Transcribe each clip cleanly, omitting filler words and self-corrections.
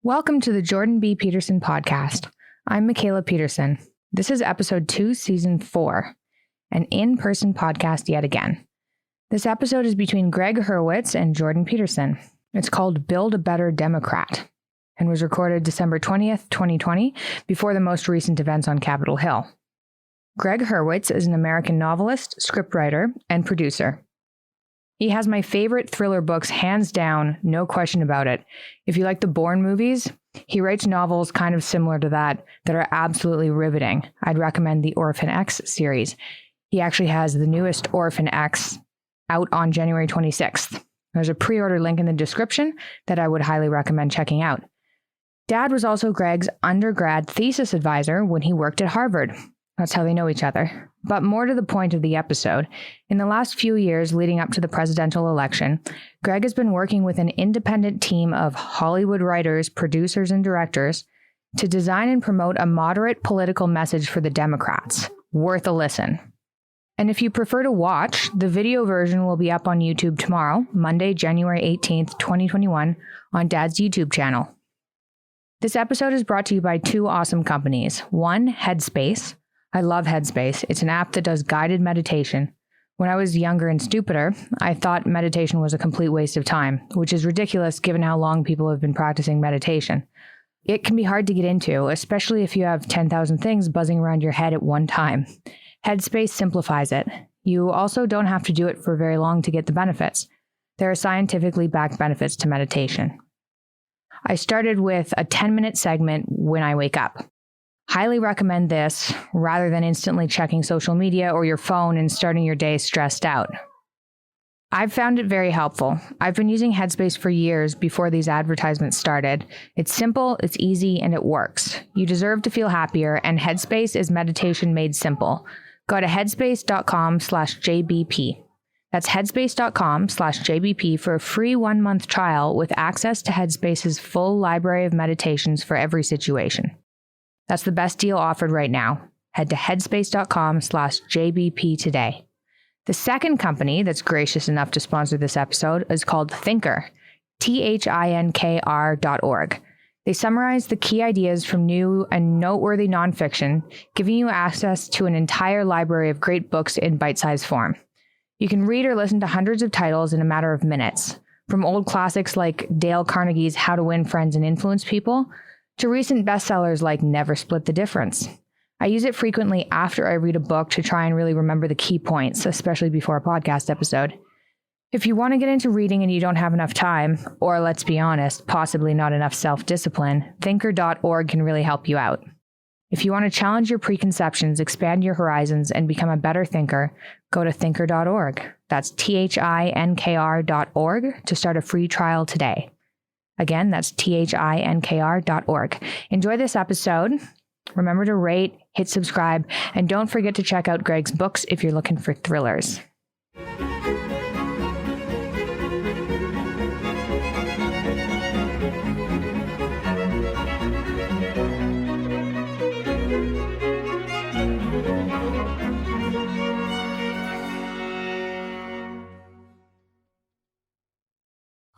Welcome to the Jordan B. Peterson podcast. I'm Michaela Peterson. This is episode 2, season 4, an in-person podcast yet again. This episode is between Greg Hurwitz and Jordan Peterson. It's called Build a Better Democrat and was recorded December 20th, 2020, before the most recent events on Capitol Hill. Greg Hurwitz is an American novelist, scriptwriter, and producer. He has my favorite thriller books, hands down, no question about it. If you like the Bourne movies, he writes novels kind of similar to that are absolutely riveting. I'd recommend the Orphan X series. He actually has the newest Orphan X out on January 26th. There's a pre-order link in the description that I would highly recommend checking out. Dad was also Greg's undergrad thesis advisor when he worked at Harvard. That's how they know each other. But more to the point of the episode, in the last few years leading up to the presidential election, Greg has been working with an independent team of Hollywood writers, producers, and directors to design and promote a moderate political message for the Democrats. Worth a listen. And if you prefer to watch, the video version will be up on YouTube tomorrow, Monday, January 18th, 2021, on Dad's YouTube channel. This episode is brought to you by two awesome companies. One, Headspace. I love Headspace. It's an app that does guided meditation. When I was younger and stupider, I thought meditation was a complete waste of time, which is ridiculous given how long people have been practicing meditation. It can be hard to get into, especially if you have 10,000 things buzzing around your head at one time. Headspace simplifies it. You also don't have to do it for very long to get the benefits. There are scientifically backed benefits to meditation. I started with a 10-minute segment when I wake up. Highly recommend this rather than instantly checking social media or your phone and starting your day stressed out. I've found it very helpful. I've been using Headspace for years before these advertisements started. It's simple, it's easy, and it works. You deserve to feel happier, and Headspace is meditation made simple. Go to headspace.com/JBP. That's headspace.com/JBP for a free 1-month trial with access to Headspace's full library of meditations for every situation. That's the best deal offered right now. Head to headspace.com/JBP today. The second company that's gracious enough to sponsor this episode is called Thinker, THINKR.org. They summarize the key ideas from new and noteworthy nonfiction, giving you access to an entire library of great books in bite-sized form. You can read or listen to hundreds of titles in a matter of minutes, from old classics like Dale Carnegie's How to Win Friends and Influence People, to recent bestsellers like Never Split the Difference. I use it frequently after I read a book to try and really remember the key points, especially before a podcast episode. If you want to get into reading and you don't have enough time, or let's be honest, possibly not enough self-discipline, Thinker.org can really help you out. If you want to challenge your preconceptions, expand your horizons, and become a better thinker, go to Thinker.org. That's THINKR.org to start a free trial today. Again, that's THINKR.org. Enjoy this episode. Remember to rate, hit subscribe, and don't forget to check out Greg's books if you're looking for thrillers.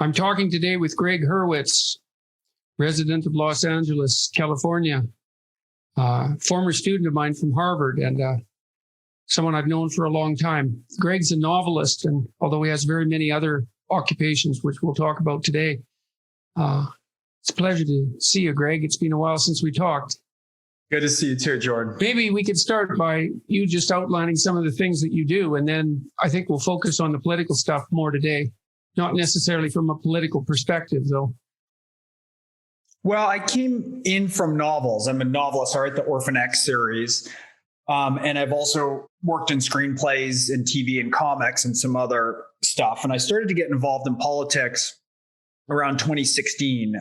I'm talking today with Greg Hurwitz, resident of Los Angeles, California, former student of mine from Harvard and someone I've known for a long time. Greg's a novelist, and although he has very many other occupations, which we'll talk about today, it's a pleasure to see you, Greg. It's been a while since we talked. Good to see you too, Jordan. Maybe we could start by you just outlining some of the things that you do, and then I think we'll focus on the political stuff more today. Not necessarily from a political perspective, though. Well, I came in from novels. I'm a novelist. I write the Orphan X series. And I've also worked in screenplays and TV and comics and some other stuff. And I started to get involved in politics around 2016,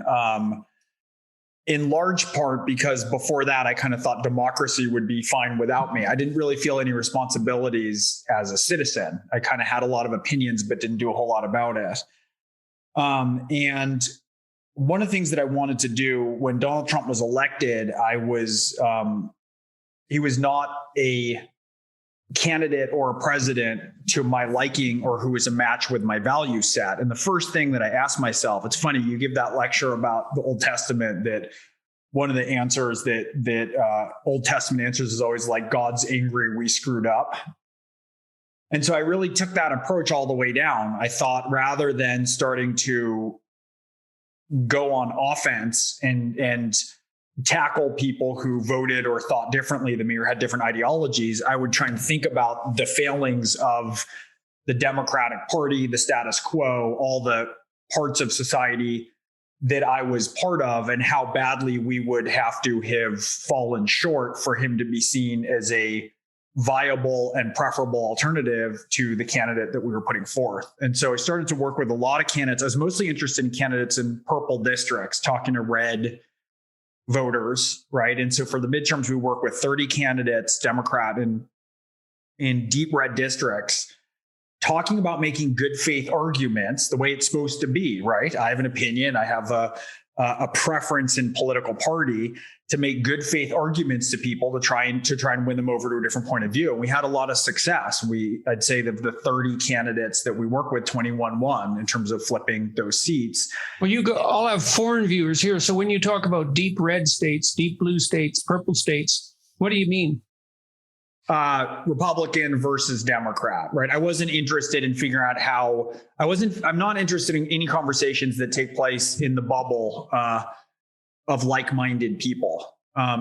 in large part because before that, I kind of thought democracy would be fine without me. I didn't really feel any responsibilities as a citizen. I kind of had a lot of opinions, but didn't do a whole lot about it. And one of the things that I wanted to do when Donald Trump was elected, he was not a candidate or a president to my liking or who is a match with my value set. And the first thing that I asked myself, it's funny, you give that lecture about the Old Testament, that one of the answers that Old Testament answers is always like, God's angry, we screwed up. And so I really took that approach all the way down. I thought, rather than starting to go on offense and tackle people who voted or thought differently than me or had different ideologies, I would try and think about the failings of the Democratic Party, the status quo, all the parts of society that I was part of, and how badly we would have to have fallen short for him to be seen as a viable and preferable alternative to the candidate that we were putting forth. And so I started to work with a lot of candidates. I was mostly interested in candidates in purple districts, talking to red voters, right? And so for the midterms, we work with 30 candidates, Democrat, in deep red districts, talking about making good faith arguments the way it's supposed to be, right? I have an opinion. I have a preference in political party to make good faith arguments to people to try and win them over to a different point of view. And we had a lot of success. I'd say that the 30 candidates that we work with, 21 won in terms of flipping those seats. Well, I'll have foreign viewers here. So when you talk about deep red states, deep blue states, purple states, what do you mean? Republican versus Democrat, right? I wasn't interested in figuring out I'm not interested in any conversations that take place in the bubble of like-minded people.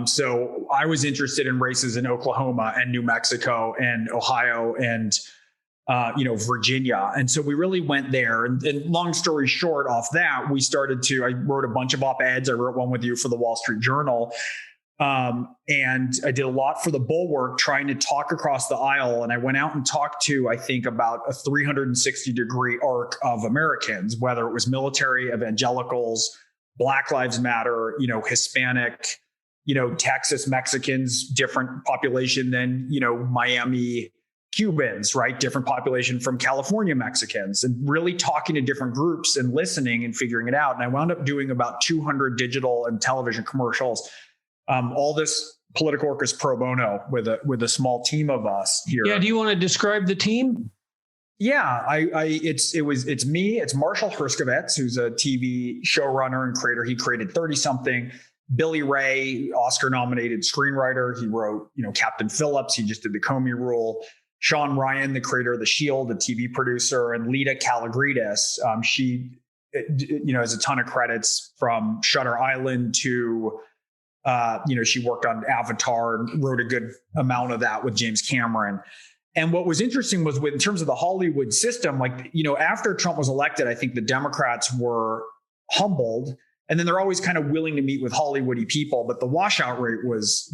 So I was interested in races in Oklahoma and New Mexico and Ohio and Virginia. And so we really went there. And long story short, off that, I wrote a bunch of op-eds. I wrote one with you for the Wall Street Journal. And I did a lot for the Bulwark, trying to talk across the aisle. And I went out and talked to, I think, about a 360-degree arc of Americans, whether it was military, evangelicals, Black Lives Matter, Hispanic, Texas Mexicans, different population than, Miami Cubans, right? Different population from California Mexicans, and really talking to different groups and listening and figuring it out. And I wound up doing about 200 digital and television commercials. All this political work is pro bono with a small team of us here. Yeah. Do you want to describe the team? Yeah, it's me. It's Marshall Herskovitz, who's a TV showrunner and creator. He created 30 something. Billy Ray, Oscar-nominated screenwriter. He wrote, Captain Phillips. He just did The Comey Rule. Sean Ryan, the creator of The Shield, the TV producer, and Lita Kalogridis. She, has a ton of credits from Shutter Island to, she worked on Avatar and wrote a good amount of that with James Cameron. And what was interesting was in terms of the Hollywood system, after Trump was elected, I think the Democrats were humbled, and then they're always kind of willing to meet with Hollywoody people. But the washout rate was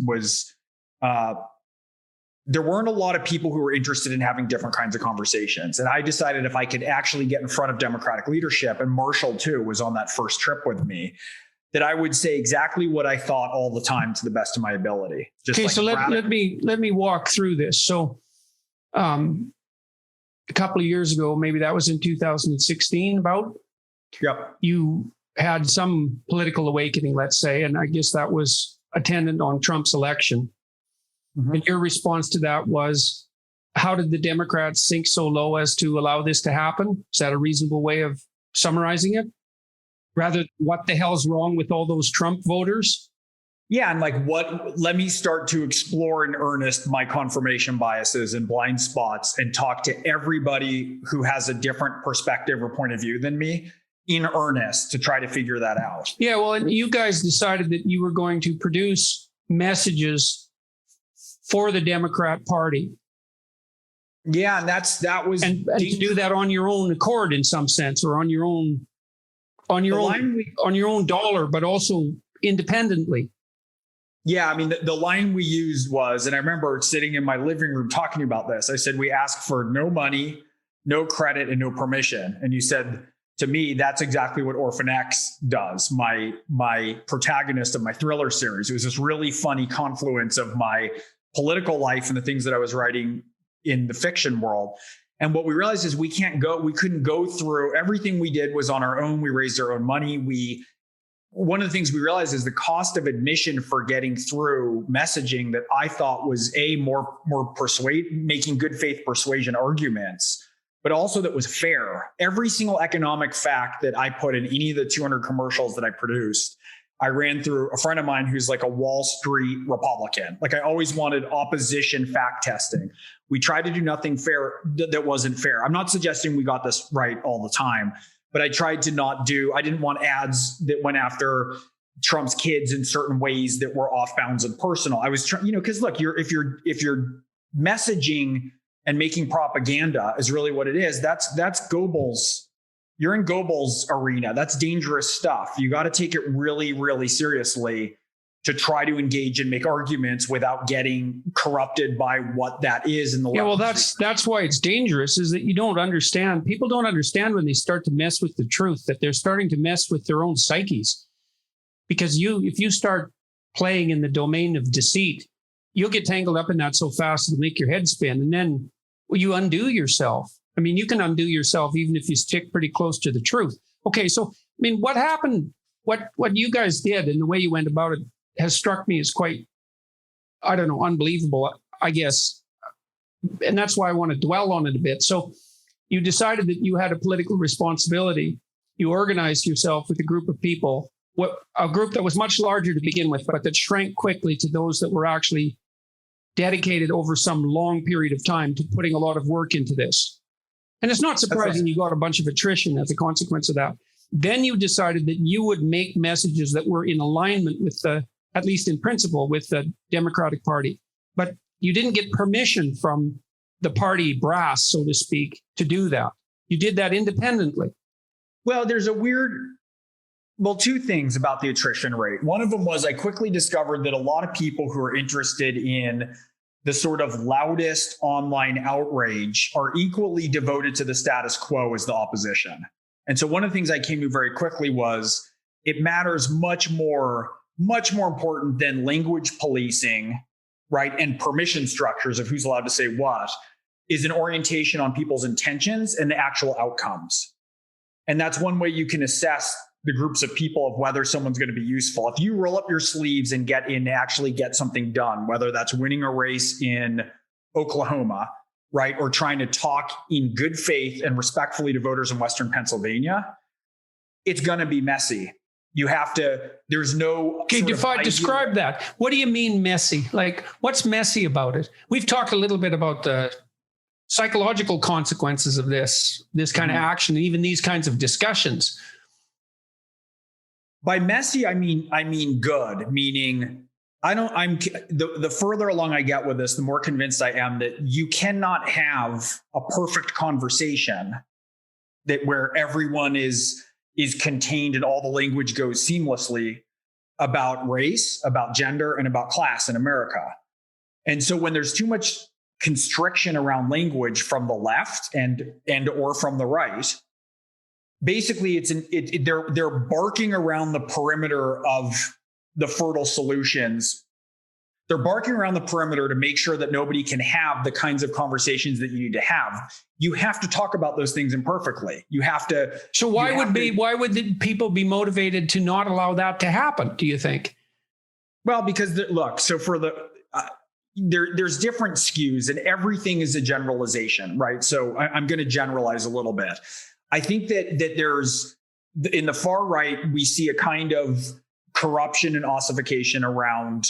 there weren't a lot of people who were interested in having different kinds of conversations. And I decided if I could actually get in front of Democratic leadership, and Marshall too was on that first trip with me, that I would say exactly what I thought all the time to the best of my ability. So let me walk through this. So a couple of years ago, maybe that was in 2016 about, yep. You had some political awakening, let's say, and I guess that was attendant on Trump's election. Mm-hmm. And your response to that was, how did the Democrats sink so low as to allow this to happen? Is that a reasonable way of summarizing it? Rather, what the hell's wrong with all those Trump voters? Yeah. And let me start to explore in earnest my confirmation biases and blind spots and talk to everybody who has a different perspective or point of view than me in earnest to try to figure that out. Yeah. Well, and you guys decided that you were going to produce messages for the Democrat Party. Yeah. And that was and to do that on your own accord in some sense, or on your own dollar, but also independently. Yeah, I mean, the line we used was, and I remember sitting in my living room talking about this. I said, we ask for no money, no credit, and no permission. And you said to me, that's exactly what Orphan X does, my protagonist of my thriller series. It was this really funny confluence of my political life and the things that I was writing in the fiction world. And what we realized is we couldn't go through, everything we did was on our own. We raised our own money. We one of the things we realized is the cost of admission for getting through messaging that I thought was more making good faith persuasion arguments, but also that was fair. Every single economic fact that I put in any of the 200 commercials that I produced, I ran through a friend of mine who's like a Wall Street Republican. Like I always wanted opposition fact testing. We tried to do nothing fair that wasn't fair. I'm not suggesting we got this right all the time, but I tried to I didn't want ads that went after Trump's kids in certain ways that were off bounds and personal. I was trying, because look, if you're messaging and making propaganda is really what it is, that's Goebbels. You're in Goebbels' arena. That's dangerous stuff. You got to take it really, really seriously to try to engage and make arguments without getting corrupted by what that is in the well, that's why it's dangerous, is that you don't understand. People don't understand when they start to mess with the truth, that they're starting to mess with their own psyches. Because if you start playing in the domain of deceit, you'll get tangled up in that so fast it'll make your head spin. And then you undo yourself. I mean, you can undo yourself even if you stick pretty close to the truth. Okay, so, I mean, what happened, what you guys did and the way you went about it has struck me as quite, I don't know, unbelievable, I guess. And that's why I want to dwell on it a bit. So you decided that you had a political responsibility. You organized yourself with a group of people, a group that was much larger to begin with, but that shrank quickly to those that were actually dedicated over some long period of time to putting a lot of work into this. And it's not surprising you got a bunch of attrition as a consequence of that. Then you decided that you would make messages that were in alignment with at least in principle, with the Democratic Party. But you didn't get permission from the party brass, so to speak, to do that. You did that independently. Well, there's two things about the attrition rate. One of them was I quickly discovered that a lot of people who are interested in the sort of loudest online outrage are equally devoted to the status quo as the opposition. And so one of the things I came to very quickly was it matters much more important than language policing, right? And permission structures of who's allowed to say what is an orientation on people's intentions and the actual outcomes. And that's one way you can assess the groups of people of whether someone's going to be useful. If you roll up your sleeves and actually get something done, whether that's winning a race in Oklahoma, right? Or trying to talk in good faith and respectfully to voters in Western Pennsylvania, it's going to be messy. You have to, there's no. Okay, describe that. What do you mean messy? Like, what's messy about it? We've talked a little bit about the psychological consequences of this kind of action, and even these kinds of discussions. By messy, I mean good, meaning the further along I get with this, the more convinced I am that you cannot have a perfect conversation where everyone is contained and all the language goes seamlessly about race, about gender, and about class in America. And so when there's too much constriction around language from the left and or from the right, basically they're barking around the perimeter of the fertile solutions. They're barking around the perimeter to make sure that nobody can have the kinds of conversations that you need to have. You have to talk about those things imperfectly. You have to. So why would the people be motivated to not allow that to happen, do you think? Well, because so for there's different skews and everything is a generalization, right? So I'm going to generalize a little bit. I think that there's, in the far right, we see a kind of corruption and ossification around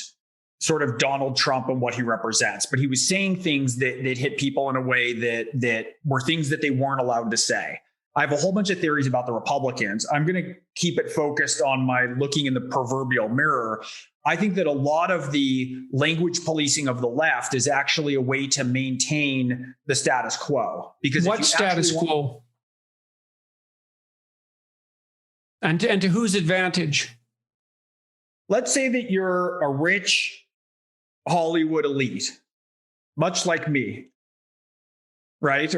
sort of Donald Trump and what he represents. But he was saying things that hit people in a way that were things that they weren't allowed to say. I have a whole bunch of theories about the Republicans. I'm going to keep it focused on my looking in the proverbial mirror. I think that a lot of the language policing of the left is actually a way to maintain the status quo. Because what status quo? And to whose advantage? Let's say that you're a rich Hollywood elite, much like me, right?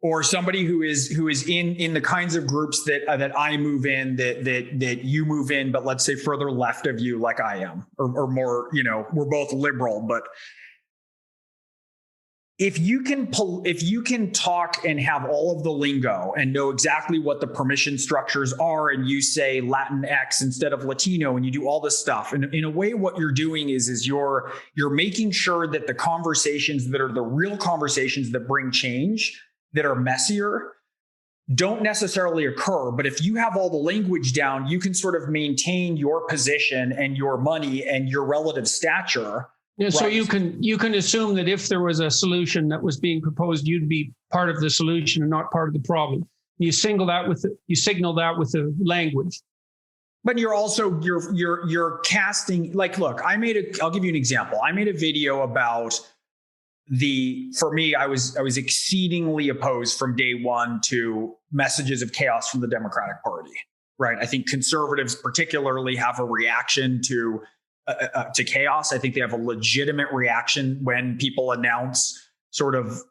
Or somebody who is in the kinds of groups that I move in, that you move in, but let's say further left of you, like I am, or more, we're both liberal, but if you can talk and have all of the lingo and know exactly what the permission structures are, and you say Latinx instead of Latino, and you do all this stuff, and in a way, what you're doing is you're making sure that the conversations that are the real conversations that bring change, that are messier, don't necessarily occur. But if you have all the language down, you can sort of maintain your position and your money and your relative stature. Yeah, so you can assume that if there was a solution that was being proposed, you'd be part of the solution and not part of the problem. You signal that with the language. But you're also you're casting, like, look, I'll give you an example. I made a video about for me, I was exceedingly opposed from day one to messages of chaos from the Democratic Party, right? I think conservatives particularly have a reaction to chaos. I think they have a legitimate reaction when people announce sort of,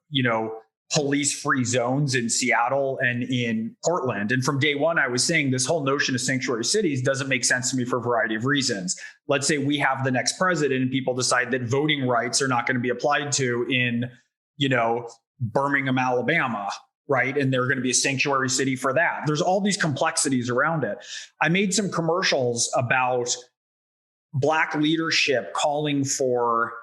police-free zones in Seattle and in Portland. And from day one, I was saying this whole notion of sanctuary cities doesn't make sense to me for a variety of reasons. Let's say we have the next president and people decide that voting rights are not going to be applied to in, Birmingham, Alabama, right? And they're going to be a sanctuary city for that. There's all these complexities around it. I made some commercials about Black leadership calling for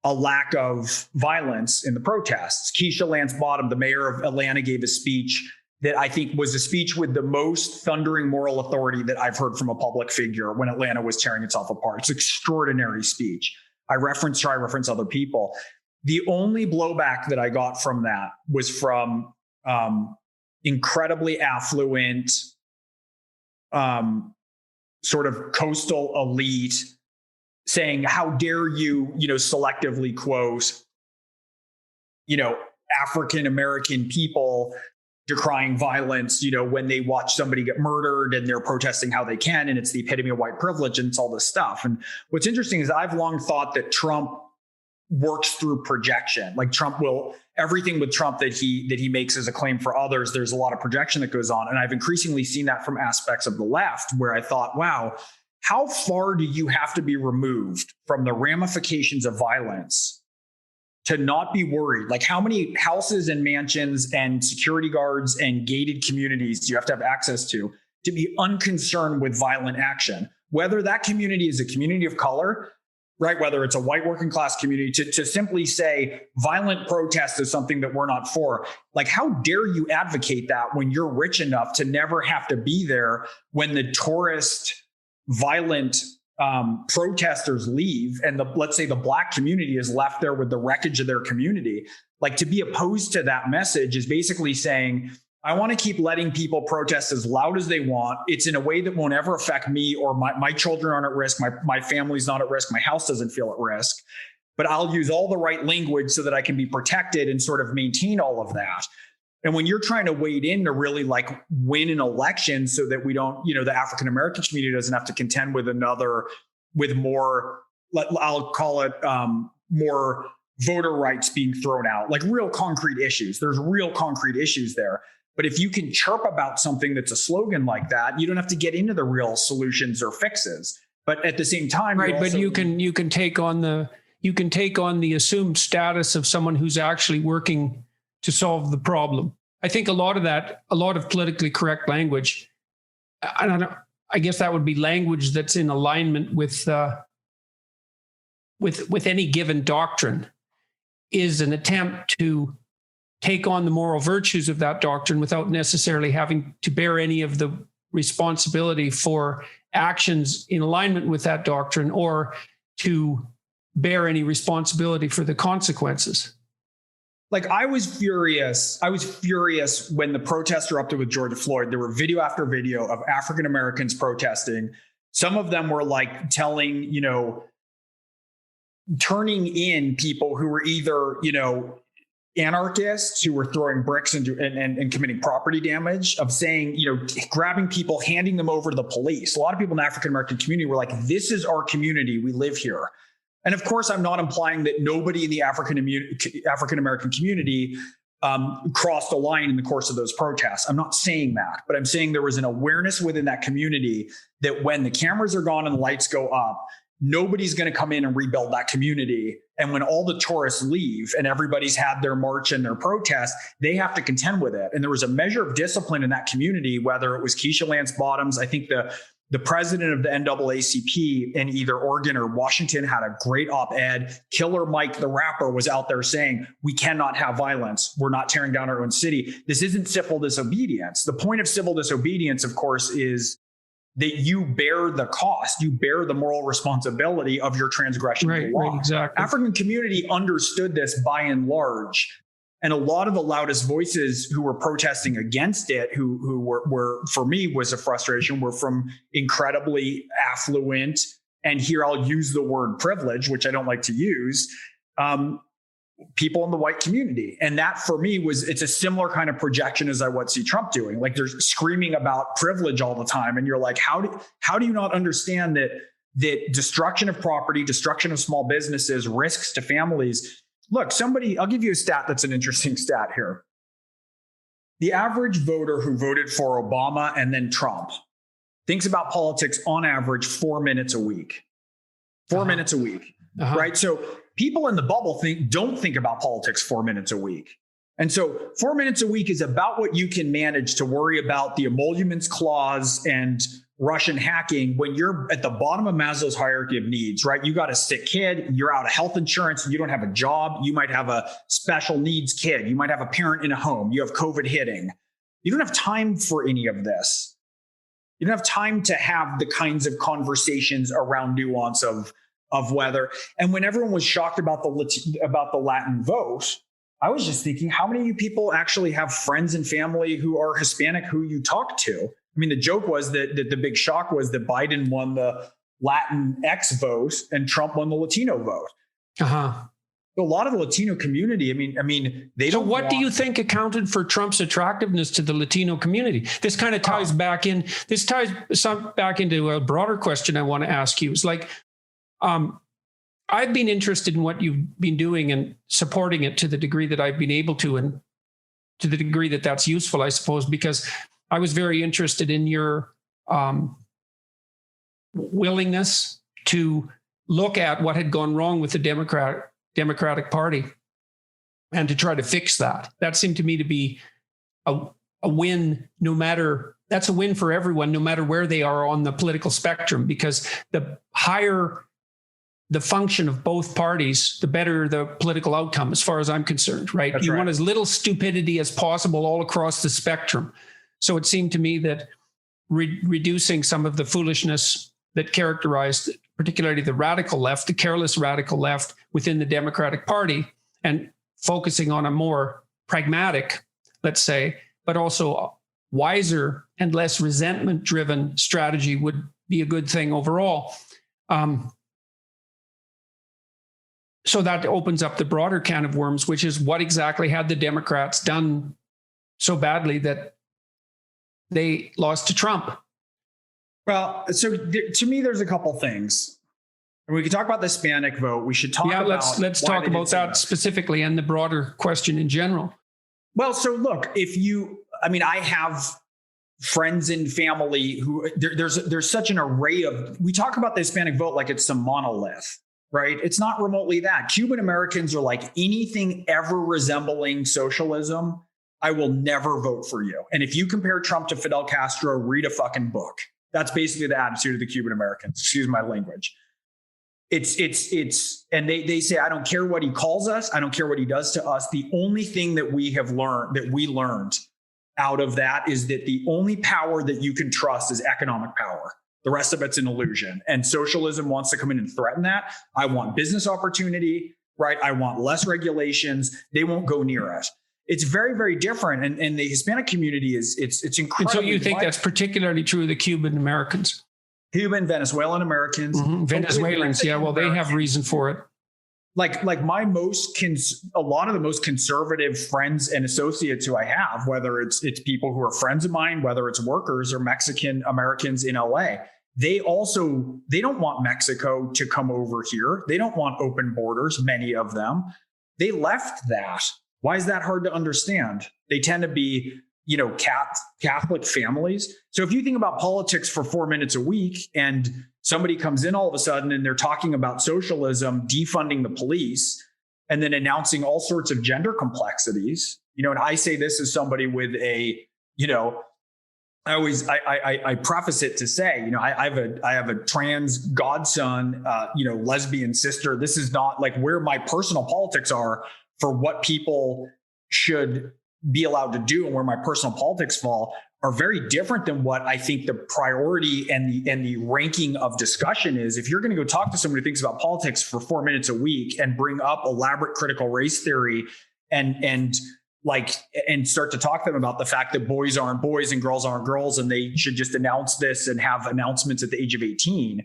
a lack of violence in the protests. Keisha Lance Bottom, the mayor of Atlanta, gave a speech that I think was a speech with the most thundering moral authority that I've heard from a public figure when Atlanta was tearing itself apart. It's an extraordinary speech. I reference other people. The only blowback that I got from that was from incredibly affluent, sort of coastal elite saying, how dare you, selectively quote, African-American people decrying violence, when they watch somebody get murdered and they're protesting how they can. And it's the epitome of white privilege and it's all this stuff. And what's interesting is I've long thought that Trump works through projection. Like everything with Trump that he makes as a claim for others, there's a lot of projection that goes on. And I've increasingly seen that from aspects of the left where I thought, wow, how far do you have to be removed from the ramifications of violence to not be worried? Like, how many houses and mansions and security guards and gated communities do you have to have access to be unconcerned with violent action? Whether that community is a community of color, right? Whether it's a white working class community, to simply say violent protest is something that we're not for. Like, how dare you advocate that when you're rich enough to never have to be there when the tourist violent protesters leave and let's say the Black community is left there with the wreckage of their community. Like, to be opposed to that message is basically saying, I want to keep letting people protest as loud as they want. It's in a way that won't ever affect me or my children aren't at risk. My family's not at risk. My house doesn't feel at risk, but I'll use all the right language so that I can be protected and sort of maintain all of that. And when you're trying to wade in to really win an election so that we don't, the African-American community doesn't have to contend with more, I'll call it more voter rights being thrown out, like real concrete issues. There's real concrete issues there. But if you can chirp about something that's a slogan like that, you don't have to get into the real solutions or fixes. But at the same time, right? But you can take on the assumed status of someone who's actually working to solve the problem. I think a lot of politically correct language, I guess that would be language that's in alignment with any given doctrine, is an attempt to take on the moral virtues of that doctrine without necessarily having to bear any of the responsibility for actions in alignment with that doctrine or to bear any responsibility for the consequences. Like, I was furious when the protests erupted with George Floyd. There were video after video of African Americans protesting. Some of them were telling, turning in people who were either, anarchists who were throwing bricks and committing property damage, of saying, grabbing people, handing them over to the police. A lot of people in the African American community were like, this is our community. We live here. And of course, I'm not implying that nobody in the African American community crossed a line in the course of those protests. I'm not saying that, but I'm saying there was an awareness within that community that when the cameras are gone and the lights go up, nobody's going to come in and rebuild that community. And when all the tourists leave and everybody's had their march and their protest, they have to contend with it. And there was a measure of discipline in that community, whether it was Keisha Lance Bottoms. I think the president of the NAACP in either Oregon or Washington had a great op-ed. Killer Mike, the rapper, was out there saying, we cannot have violence. We're not tearing down our own city. This isn't civil disobedience. The point of civil disobedience, of course, is that you bear the cost, you bear the moral responsibility of your transgression of the law. Right, exactly. African community understood this by and large. And a lot of the loudest voices who were protesting against it, who were for me was a frustration, were from incredibly affluent, and here I'll use the word privilege, which I don't like to use, people in the white community. And that for me it's a similar kind of projection as I would see Trump doing. Like they're screaming about privilege all the time. And you're like, how do you not understand that destruction of property, destruction of small businesses, risks to families? Look, I'll give you a stat that's an interesting stat here. The average voter who voted for Obama and then Trump thinks about politics on average 4 minutes a week. 4 minutes a week, right? So people in the bubble don't think about politics 4 minutes a week. And so 4 minutes a week is about what you can manage to worry about the emoluments clause and Russian hacking when you're at the bottom of Maslow's hierarchy of needs, right? You got a sick kid, you're out of health insurance, you don't have a job, you might have a special needs kid, you might have a parent in a home, you have COVID hitting. You don't have time for any of this. You don't have time to have the kinds of conversations around nuance of whether. And when everyone was shocked about the Latin vote, I was just thinking, how many of you people actually have friends and family who are Hispanic who you talk to? I mean, the joke was that the big shock was that Biden won the Latin X vote and Trump won the Latino vote. A lot of the Latino community, I mean, they don't. So what do you think accounted for Trump's attractiveness to the Latino community? This kind of ties back in. This ties back into a broader question I want to ask you. It's like, I've been interested in what you've been doing and supporting it to the degree that I've been able to, and to the degree that that's useful, I suppose, because I was very interested in your willingness to look at what had gone wrong with the Democratic Party and to try to fix that. That seemed to me to be a win, that's a win for everyone, no matter where they are on the political spectrum, because the higher the function of both parties, the better the political outcome, as far as I'm concerned, right? That's you right. want as little stupidity as possible all across the spectrum. So it seemed to me that reducing some of the foolishness that characterized particularly the radical left, the careless radical left within the Democratic Party, and focusing on a more pragmatic, let's say, but also wiser and less resentment-driven strategy would be a good thing overall. So that opens up the broader can of worms, which is what exactly had the Democrats done so badly that they lost to Trump? Well, so to me, there's a couple things. And we can talk about the Hispanic vote. We should talk about. Let's talk about that specifically and the broader question in general. Well, so look, I have friends and family who there's such an array of. We talk about the Hispanic vote like it's some monolith, right? It's not remotely that. Cuban Americans are like anything ever resembling socialism. I will never vote for you. And if you compare Trump to Fidel Castro, read a fucking book. That's basically the attitude of the Cuban Americans. Excuse my language. And they say, I don't care what he calls us. I don't care what he does to us. The only thing that we learned out of that is that the only power that you can trust is economic power. The rest of it's an illusion. And socialism wants to come in and threaten that. I want business opportunity, right? I want less regulations. They won't go near it. It's very, very different. And the Hispanic community it's incredible. And so you think that's particularly true of the Cuban Americans? Cuban, Venezuelan Americans. Mm-hmm. Venezuelans, yeah, well, they have reason for it. Like a lot of the most conservative friends and associates who I have, whether it's people who are friends of mine, whether it's workers or Mexican Americans in LA, they don't want Mexico to come over here. They don't want open borders, many of them. They left that. Why is that hard to understand? They tend to be, Catholic families. So if you think about politics for 4 minutes a week and somebody comes in all of a sudden and they're talking about socialism, defunding the police, and then announcing all sorts of gender complexities, and I say this as somebody with I preface it to say, I have a trans godson, lesbian sister. This is not like where my personal politics are for what people should be allowed to do, and where my personal politics fall are very different than what I think the priority and the ranking of discussion is. If you're going to go talk to someone who thinks about politics for 4 minutes a week and bring up elaborate critical race theory and start to talk to them about the fact that boys aren't boys and girls aren't girls and they should just announce this and have announcements at the age of 18.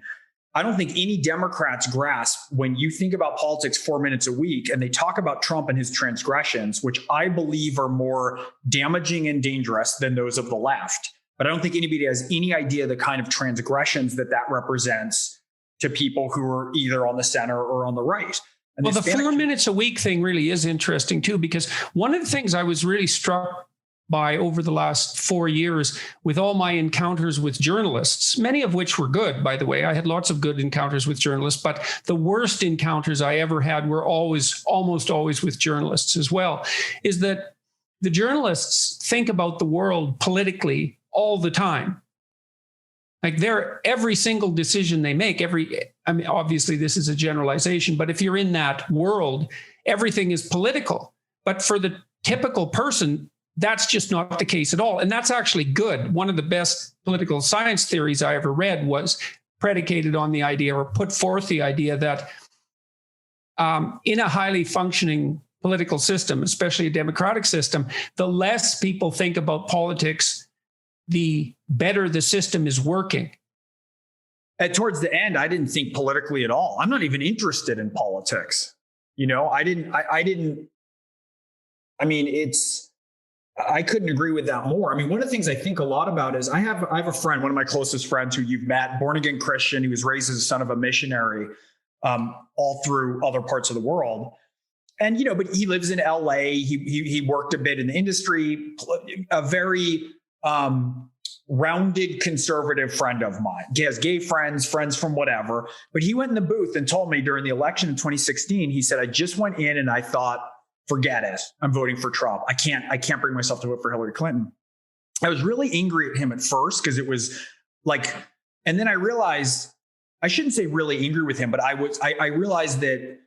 I don't think any Democrats grasp when you think about politics 4 minutes a week and they talk about Trump and his transgressions, which I believe are more damaging and dangerous than those of the left. But I don't think anybody has any idea the kind of transgressions that represents to people who are either on the center or on the right. And well, the 4 minutes a week thing really is interesting too, because one of the things I was really struck by over the last 4 years with all my encounters with journalists, many of which were good, by the way. I had lots of good encounters with journalists, but the worst encounters I ever had were almost always with journalists as well, is that the journalists think about the world politically all the time. Like every single decision they make, obviously this is a generalization, but if you're in that world, everything is political. But for the typical person, that's just not the case at all. And that's actually good. One of the best political science theories I ever read was predicated on the idea, or put forth the idea, that in a highly functioning political system, especially a democratic system, the less people think about politics, the better the system is working. And towards the end, I didn't think politically at all. I'm not even interested in politics. I couldn't agree with that more. I mean, one of the things I think a lot about is I have a friend, one of my closest friends who you've met, born again Christian. He was raised as a son of a missionary, all through other parts of the world. And, but he lives in LA. He worked a bit in the industry, a very rounded conservative friend of mine. He has gay friends from whatever, but he went in the booth and told me during the election in 2016, he said, I just went in and I thought, forget it. I'm voting for Trump. I can't bring myself to vote for Hillary Clinton. I was really angry at him at first because it was like, and then I realized, I shouldn't say really angry with him, but I realized that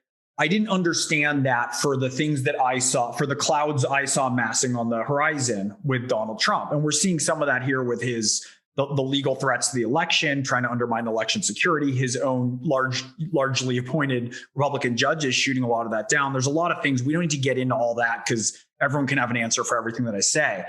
I didn't understand that for the things that I saw, for the clouds I saw massing on the horizon with Donald Trump. And we're seeing some of that here with the legal threats to the election, trying to undermine election security, his own largely appointed Republican judges shooting a lot of that down. There's a lot of things. We don't need to get into all that because everyone can have an answer for everything that I say.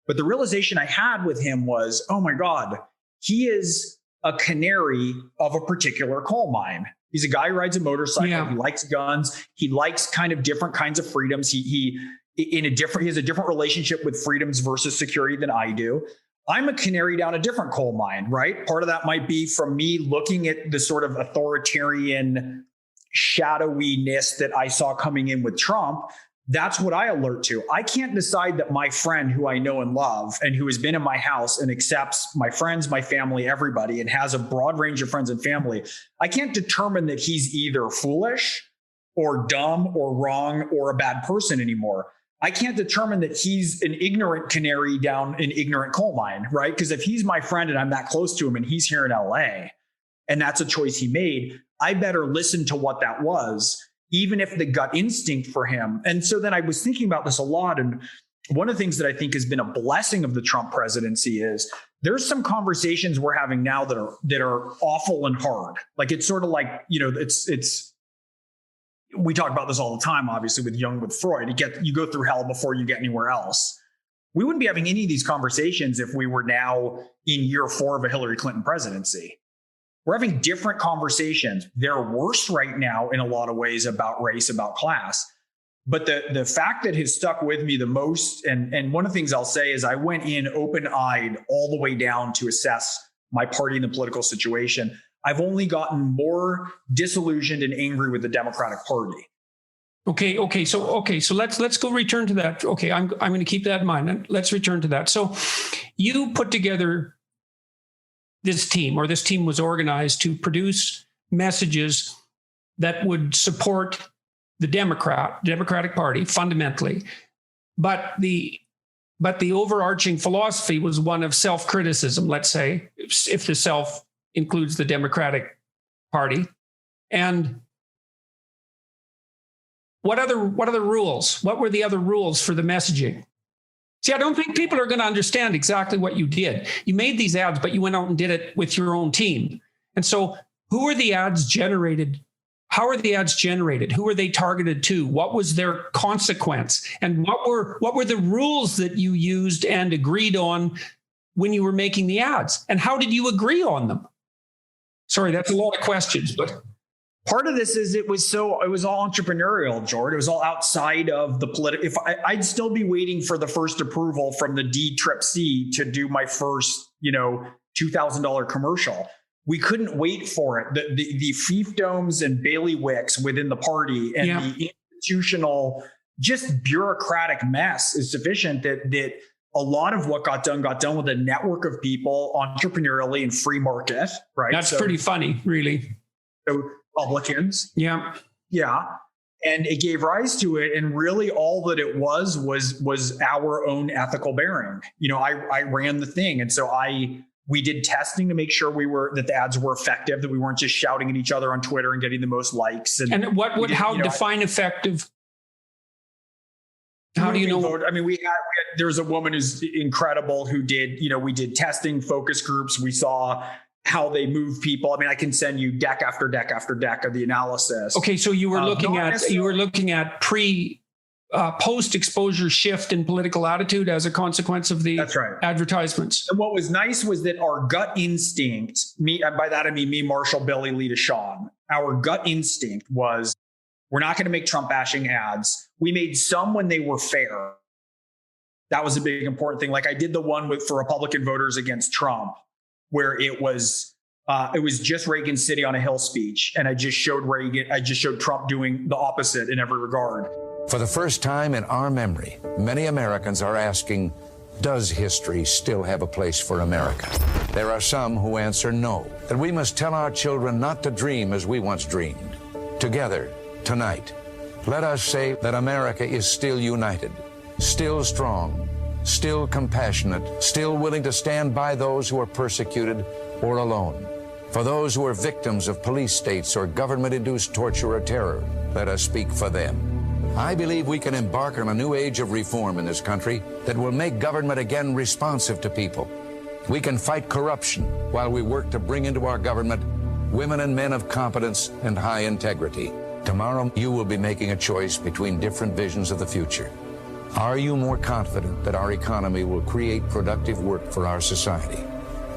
But the realization I had with him was, oh my God, he is a canary of a particular coal mine. He's a guy who rides a motorcycle. Yeah. He likes guns. He likes kind of different kinds of freedoms. He has a different relationship with freedoms versus security than I do. I'm a canary down a different coal mine, right? Part of that might be from me looking at the sort of authoritarian shadowiness that I saw coming in with Trump. That's what I alert to. I can't decide that my friend who I know and love and who has been in my house and accepts my friends, my family, everybody, and has a broad range of friends and family. I can't determine that he's either foolish or dumb or wrong or a bad person anymore. I can't determine that he's an ignorant canary down an ignorant coal mine, right? Because if he's my friend and I'm that close to him and he's here in LA and that's a choice he made, I better listen to what that was, even if the gut instinct for him. And so then I was thinking about this a lot. And one of the things that I think has been a blessing of the Trump presidency is there's some conversations we're having now that are awful and hard. Like it's sort of like, we talk about this all the time, obviously, with Jung, with Freud. You go through hell before you get anywhere else. We wouldn't be having any of these conversations if we were now in year 4 of a Hillary Clinton presidency. We're having different conversations. They're worse right now in a lot of ways about race, about class. But the fact that has stuck with me the most, and one of the things I'll say is I went in open-eyed all the way down to assess my party in the political situation. I've only gotten more disillusioned and angry with the Democratic Party. So let's go return to that. Okay, I'm going to keep that in mind. And let's return to that. So you put together this team, or this team was organized to produce messages that would support the Democratic Party fundamentally. But the overarching philosophy was one of self-criticism, let's say, if the self includes the Democratic Party. And what other rules? What were the other rules for the messaging? See, I don't think people are going to understand exactly what you did. You made these ads, but you went out and did it with your own team. And so who are the ads generated? How are the ads generated? Who are they targeted to? What was their consequence? And what were the rules that you used and agreed on when you were making the ads? And how did you agree on them? Sorry, that's a lot of questions, but part of this is it was all entrepreneurial, George. It was all outside of the political. If I'd still be waiting for the first approval from the DCCC to do my first, $2,000 commercial. We couldn't wait for it. The fiefdoms and bailiwicks within the party and the institutional, just bureaucratic mess is sufficient that a lot of what got done with a network of people entrepreneurially and free market, right? That's pretty funny, really. So Republicans. Yeah. Yeah. And it gave rise to it. And really all that it was our own ethical bearing. I ran the thing. And so we did testing to make sure that the ads were effective, that we weren't just shouting at each other on Twitter and getting the most likes. And define effective? How do you know? I mean, there's a woman who's incredible who did, we did testing, focus groups. We saw how they move people. I mean, I can send you deck after deck after deck of the analysis. Okay. So you were looking at post-exposure shift in political attitude as a consequence of the advertisements. And what was nice was that our gut instinct, and by that I mean me, Marshall, Billy, Lee, Deshawn, our gut instinct was, we're not going to make Trump bashing ads. We made some when they were fair. That was a big important thing. Like I did the one for Republican voters against Trump, where it was just Reagan sitting on a Hill speech. And I just showed Trump doing the opposite in every regard. For the first time in our memory, many Americans are asking, does history still have a place for America? There are some who answer no, that we must tell our children not to dream as we once dreamed. Together, tonight, let us say that America is still united, still strong, still compassionate, still willing to stand by those who are persecuted or alone. For those who are victims of police states or government-induced torture or terror, let us speak for them. I believe we can embark on a new age of reform in this country that will make government again responsive to people. We can fight corruption while we work to bring into our government women and men of competence and high integrity. Tomorrow, you will be making a choice between different visions of the future. Are you more confident that our economy will create productive work for our society?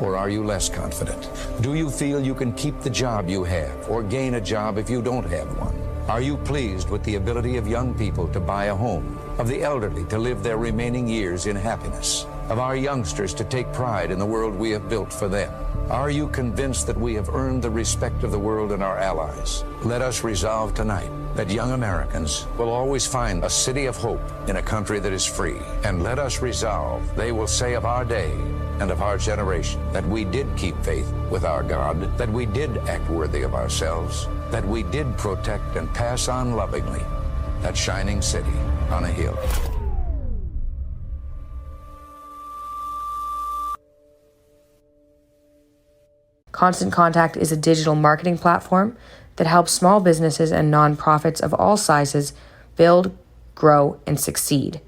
Or are you less confident? Do you feel you can keep the job you have or gain a job if you don't have one? Are you pleased with the ability of young people to buy a home, of the elderly to live their remaining years in happiness, of our youngsters to take pride in the world we have built for them? Are you convinced that we have earned the respect of the world and our allies? Let us resolve tonight that young Americans will always find a city of hope in a country that is free. And let us resolve they will say of our day and of our generation that we did keep faith with our God, that we did act worthy of ourselves, that we did protect and pass on lovingly that shining city on a hill. Constant Contact is a digital marketing platform that helps small businesses and nonprofits of all sizes build, grow, and succeed.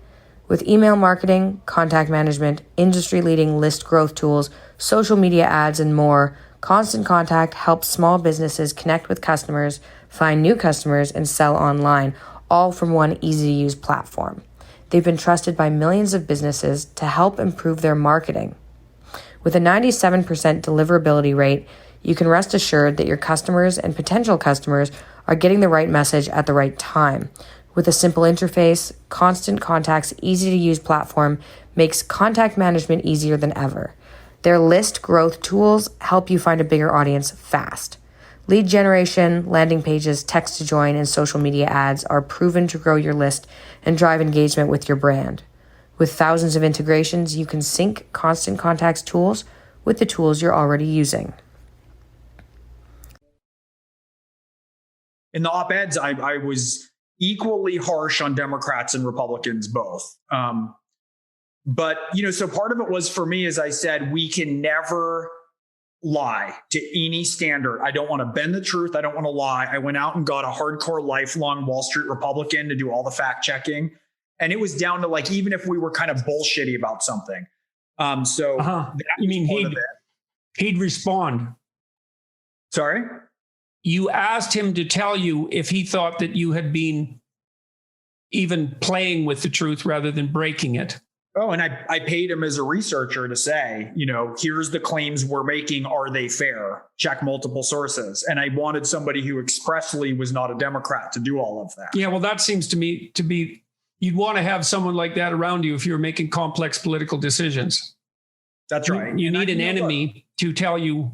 With email marketing, contact management, industry-leading list growth tools, social media ads, and more, Constant Contact helps small businesses connect with customers, find new customers, and sell online, all from one easy-to-use platform. They've been trusted by millions of businesses to help improve their marketing. With a 97% deliverability rate, you can rest assured that your customers and potential customers are getting the right message at the right time. With a simple interface, Constant Contact's easy-to-use platform makes contact management easier than ever. Their list growth tools help you find a bigger audience fast. Lead generation, landing pages, text to join, and social media ads are proven to grow your list and drive engagement with your brand. With thousands of integrations, you can sync Constant Contact's tools with the tools you're already using. In the op-eds, I was equally harsh on Democrats and Republicans both. But, so part of it was for me, as I said, we can never lie to any standard. I don't want to bend the truth. I don't want to lie. I went out and got a hardcore lifelong Wall Street Republican to do all the fact checking. And it was down to like, even if we were kind of bullshitty about something. You mean he'd respond? Sorry? You asked him to tell you if he thought that you had been even playing with the truth rather than breaking it. Oh, and I paid him as a researcher to say, here's the claims we're making. Are they fair? Check multiple sources. And I wanted somebody who expressly was not a Democrat to do all of that. Yeah, well, that seems to me to be, you'd want to have someone like that around you if you're making complex political decisions. That's right. You need an enemy to tell you,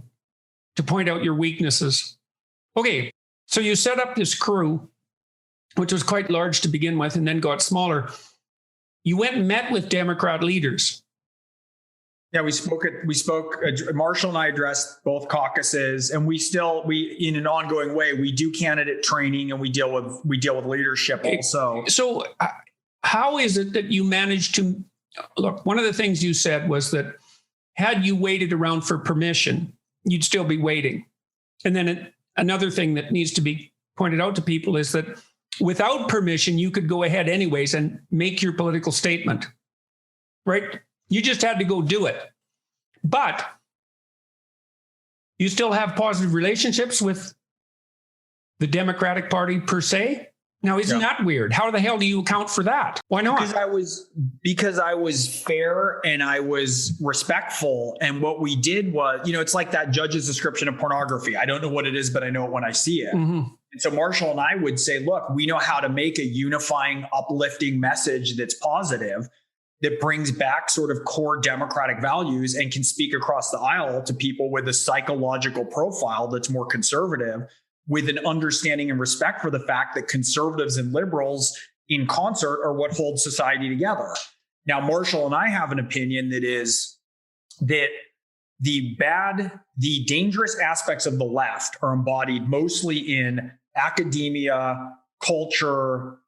to point out your weaknesses. Okay, so you set up this crew, which was quite large to begin with and then got smaller. You went and met with Democrat leaders. Yeah, we spoke. Marshall and I addressed both caucuses, and we in an ongoing way, we do candidate training and we deal with leadership also. So how is it that you managed to look? One of the things you said was that had you waited around for permission, you'd still be waiting. And then another thing that needs to be pointed out to people is that without permission, you could go ahead anyways and make your political statement, right? You just had to go do it. But you still have positive relationships with the Democratic Party per se. Now, isn't that weird? How the hell do you account for that? Why not? Because I was fair and I was respectful. And what we did was, it's like that judge's description of pornography. I don't know what it is, but I know it when I see it. Mm-hmm. And so Marshall and I would say, look, we know how to make a unifying, uplifting message that's positive, that brings back sort of core democratic values and can speak across the aisle to people with a psychological profile that's more conservative, with an understanding and respect for the fact that conservatives and liberals in concert are what holds society together. Now, Marshall and I have an opinion that is that the dangerous aspects of the left are embodied mostly in academia, culture,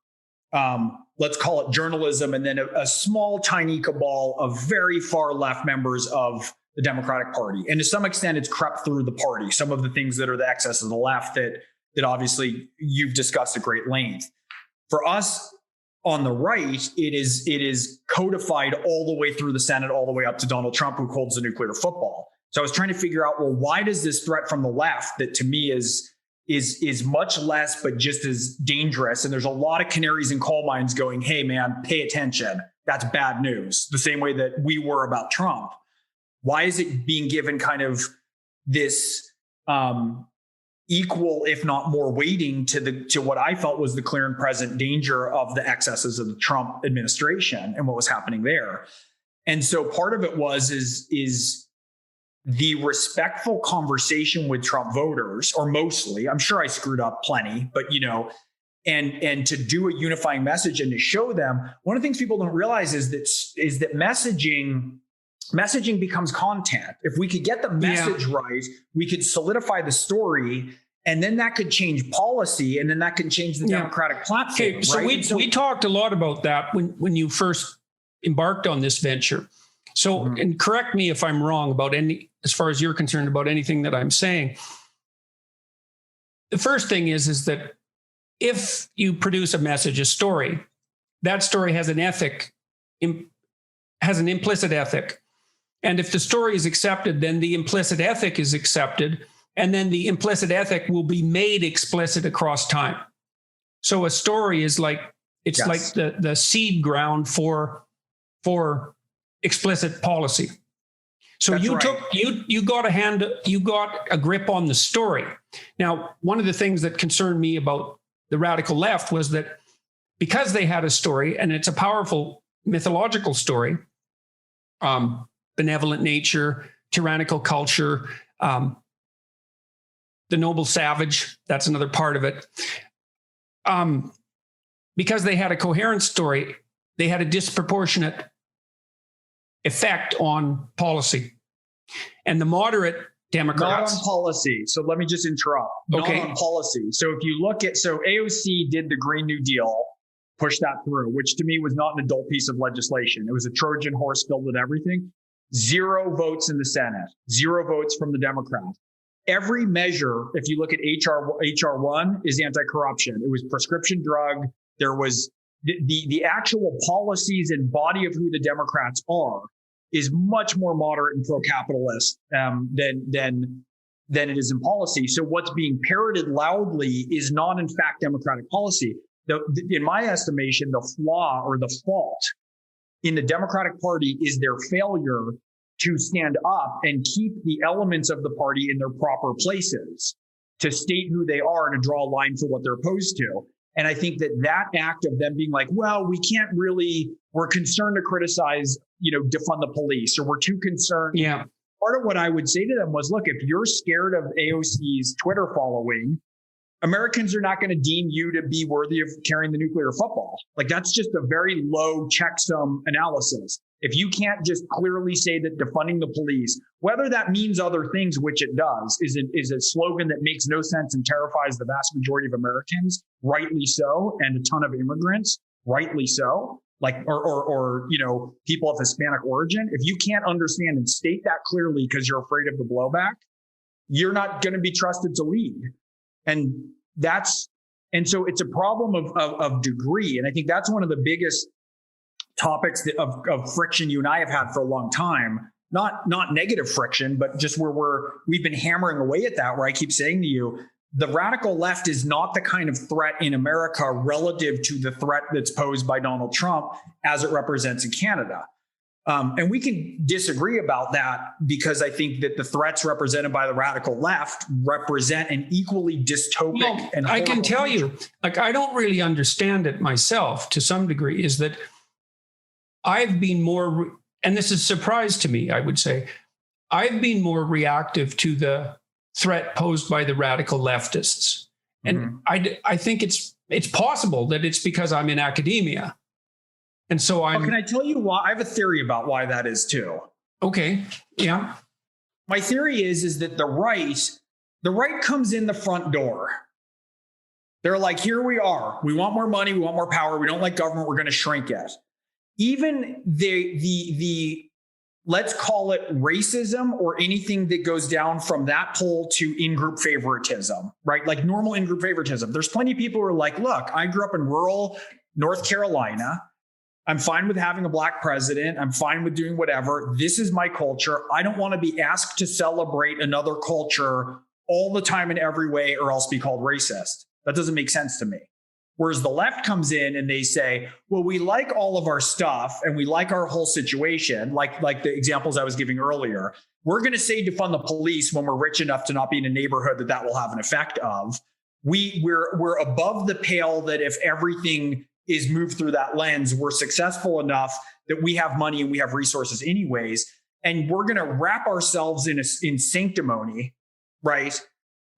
let's call it journalism, and then a small, tiny cabal of very far left members of the Democratic Party. And to some extent, it's crept through the party. Some of the things that are the excess of the left that obviously you've discussed at great length. For us on the right, it is codified all the way through the Senate, all the way up to Donald Trump, who holds the nuclear football. So I was trying to figure out, well, why does this threat from the left that to me is much less, but just as dangerous? And there's a lot of canaries in coal mines going, hey, man, pay attention. That's bad news. The same way that we were about Trump. Why is it being given kind of this equal, if not more, weighting to what I felt was the clear and present danger of the excesses of the Trump administration and what was happening there? And so part of it is the respectful conversation with Trump voters, or mostly. I'm sure I screwed up plenty, but and to do a unifying message and to show them. One of the things people don't realize is that messaging becomes content. If we could get the message right, we could solidify the story, and then that could change policy, and then that can change the Democratic platform. Okay, so we talked a lot about that when you first embarked on this venture. So, and correct me if I'm wrong about as far as you're concerned, about anything that I'm saying. The first thing is that if you produce a message, a story, that story has an ethic, has an implicit ethic. And if the story is accepted, then the implicit ethic is accepted. And then the implicit ethic will be made explicit across time. So a story is like, it's like the seed ground for explicit policy. So That's you right. you got a grip on the story. Now, one of the things that concerned me about the radical left was that because they had a story, and it's a powerful mythological story, benevolent nature, tyrannical culture, the noble savage. That's another part of it. Because they had a coherent story, they had a disproportionate effect on policy. And the moderate Democrats. Not on policy. So let me just interrupt. Okay. Not on policy. So if you look at, so AOC did the Green New Deal, pushed that through, which to me was not an adult piece of legislation. It was a Trojan horse filled with everything. 0 votes in the Senate, 0 votes from the Democrats. Every measure, if you look at HR1, is anti-corruption. It was prescription drug. There was the actual policies and body of who the Democrats are is much more moderate and pro-capitalist than it is in policy. So what's being parroted loudly is not, in fact, Democratic policy. In my estimation, the flaw or the fault in the Democratic Party is their failure to stand up and keep the elements of the party in their proper places, to state who they are and to draw a line for what they're opposed to. And I think that act of them being like, well, we can't really, we're concerned to criticize, defund the police, or we're too concerned. Yeah. Part of what I would say to them was, look, if you're scared of AOC's Twitter following, Americans are not going to deem you to be worthy of carrying the nuclear football. Like, that's just a very low checksum analysis. If you can't just clearly say that defunding the police, whether that means other things, which it does, is a slogan that makes no sense and terrifies the vast majority of Americans, rightly so, and a ton of immigrants, rightly so, or people of Hispanic origin. If you can't understand and state that clearly because you're afraid of the blowback, you're not going to be trusted to lead. And so it's a problem of degree. And I think that's one of the biggest topics of friction you and I have had for a long time. Not negative friction, but just where we've been hammering away at that, where I keep saying to you, the radical left is not the kind of threat in America relative to the threat that's posed by Donald Trump as it represents in Canada. And we can disagree about that, because I think that the threats represented by the radical left represent an equally dystopic and I can tell you, I don't really understand it myself to some degree, is that I've been more, and this is a surprise to me, I would say, I've been more reactive to the threat posed by the radical leftists. And I think it's possible that it's because I'm in academia. And so can I tell you why? I have a theory about why that is too. Okay. Yeah. My theory is that the right comes in the front door. They're like, here we are. We want more money. We want more power. We don't like government. We're going to shrink it. Even the let's call it racism or anything that goes down from that pole to in-group favoritism, right? Like normal in-group favoritism. There's plenty of people who are like, look, I grew up in rural North Carolina. I'm fine with having a black president. I'm fine with doing whatever. This is my culture. I don't want to be asked to celebrate another culture all the time in every way or else be called racist. That doesn't make sense to me. Whereas the left comes in and they say, well, we like all of our stuff and we like our whole situation, like the examples I was giving earlier. We're going to say defund the police when we're rich enough to not be in a neighborhood that will have an effect of. We're above the pale that if everything is moved through that lens, we're successful enough that we have money and we have resources anyways. And we're going to wrap ourselves in sanctimony, right?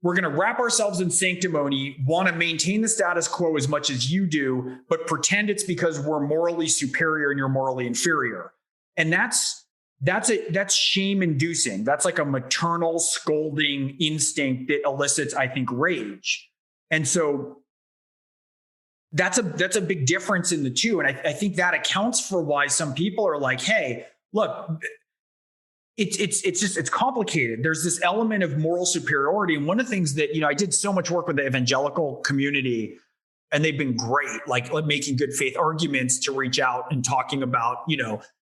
We're going to wrap ourselves in sanctimony, want to maintain the status quo as much as you do, but pretend it's because we're morally superior and you're morally inferior. And that's shame inducing. That's like a maternal scolding instinct that elicits, I think, rage. And so that's a big difference in the two. And I think that accounts for why some people are like, hey, look, it's complicated. There's this element of moral superiority. And one of the things that, I did so much work with the evangelical community, and they've been great, like making good faith arguments to reach out and talking about,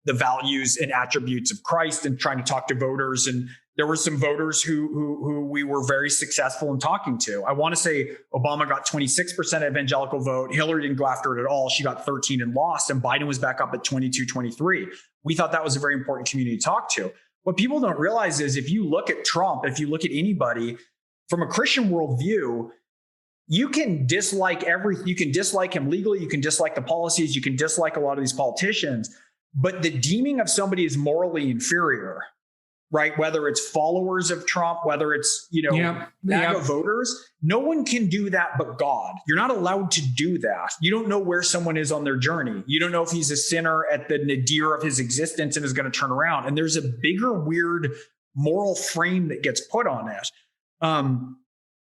the values and attributes of Christ and trying to talk to voters. And there were some voters who we were very successful in talking to. I want to say Obama got 26% evangelical vote. Hillary didn't go after it at all. She got 13 and lost. And Biden was back up at 22, 23. We thought that was a very important community to talk to. What people don't realize is if you look at Trump, if you look at anybody from a Christian worldview, you can dislike everything. You can dislike him legally. You can dislike the policies. You can dislike a lot of these politicians. But the deeming of somebody as morally inferior, right? Whether it's followers of Trump, whether it's, MAGA voters, no one can do that but God. You're not allowed to do that. You don't know where someone is on their journey. You don't know if he's a sinner at the nadir of his existence and is going to turn around. And there's a bigger, weird moral frame that gets put on it.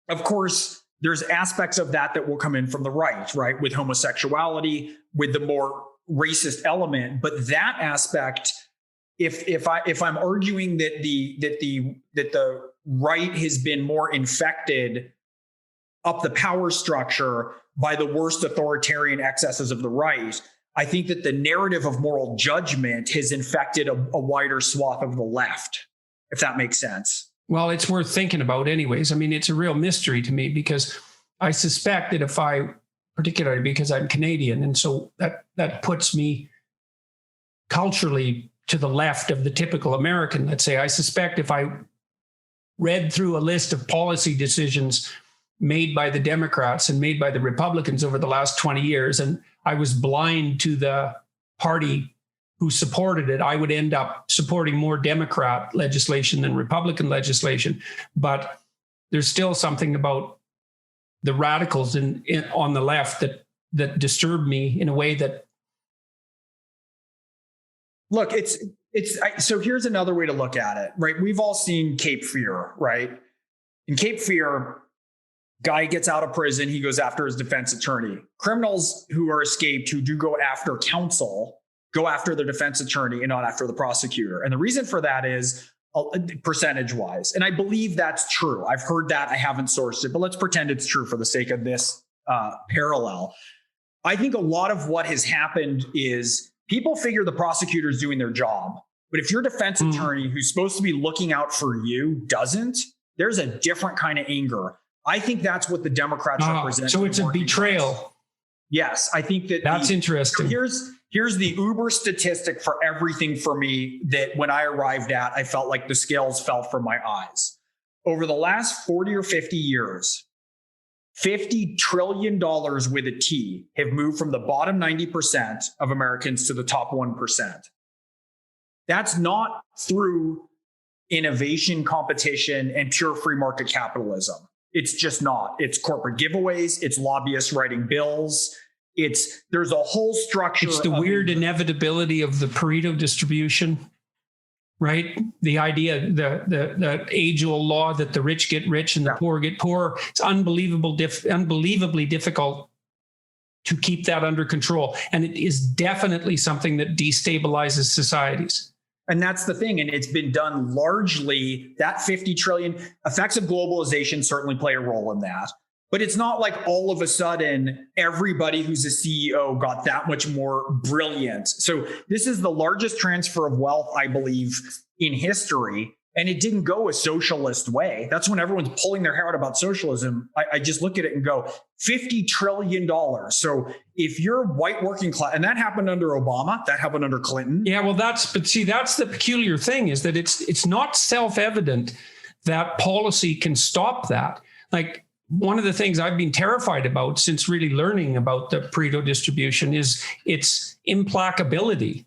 Of course, there's aspects of that will come in from the right, with homosexuality, with the more racist element. But that aspect, if I'm arguing that the right has been more infected up the power structure by the worst authoritarian excesses of the right, I think that the narrative of moral judgment has infected a wider swath of the left, if that makes sense. Well, it's worth thinking about anyways. I mean, it's a real mystery to me because I suspect that particularly because I'm Canadian, and so that puts me culturally to the left of the typical American, let's say. I suspect if I read through a list of policy decisions made by the Democrats and made by the Republicans over the last 20 years, and I was blind to the party who supported it, I would end up supporting more Democrat legislation than Republican legislation. But there's still something about the radicals on the left that disturb me in a way that. Look, so here's another way to look at it, right? We've all seen Cape Fear, right? In Cape Fear, guy gets out of prison, he goes after his defense attorney. Criminals who are escaped, who do go after counsel, go after the defense attorney and not after the prosecutor. And the reason for that is percentage wise. And I believe that's true. I've heard that. I haven't sourced it, but let's pretend it's true for the sake of this parallel. I think a lot of what has happened is people figure the prosecutor's doing their job. But if your defense attorney who's supposed to be looking out for you doesn't, there's a different kind of anger. I think that's what the Democrats represent. So it's a betrayal. Yes, I think that's interesting. Here's the Uber statistic for everything for me that when I arrived at, I felt like the scales fell from my eyes. Over the last 40 or 50 years, $50 trillion with a T have moved from the bottom 90% of Americans to the top 1%. That's not through innovation, competition, and pure free market capitalism. It's just not. It's corporate giveaways. It's lobbyists writing bills. There's a whole structure. It's the weird inevitability of the Pareto distribution, right? The idea, the age-old law that the rich get rich and the poor get poor. It's unbelievably difficult to keep that under control. And it is definitely something that destabilizes societies. And that's the thing. And it's been done largely, that 50 trillion effects of globalization certainly play a role in that. But it's not like all of a sudden everybody who's a CEO got that much more brilliant. So this is the largest transfer of wealth, I believe, in history. And it didn't go a socialist way. That's when everyone's pulling their hair out about socialism. I just look at it and go, $50 trillion. So if you're white working class, and that happened under Obama, that happened under Clinton. Yeah, well, that's the peculiar thing, is that it's not self-evident that policy can stop that. Like, one of the things I've been terrified about since really learning about the Pareto distribution is its implacability.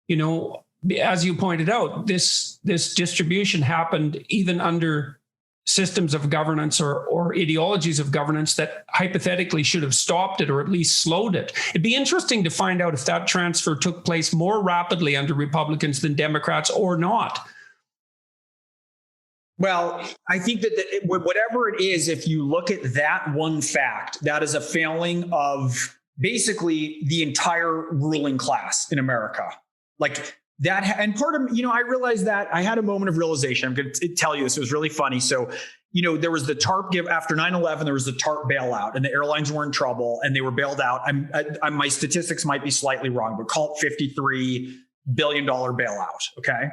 You know, as you pointed out, this distribution happened even under systems of governance or ideologies of governance that hypothetically should have stopped it or at least slowed it. It'd be interesting to find out if that transfer took place more rapidly under Republicans than Democrats or not. Well, I think that whatever it is, if you look at that one fact, that is a failing of basically the entire ruling class in America. Like that, and part of, I realized that I had a moment of realization. I'm going to tell you this. It was really funny. So, there was the TARP give after 9/11. There was the TARP bailout, and the airlines were in trouble, and they were bailed out. My statistics might be slightly wrong, but call it $53 billion bailout. Okay.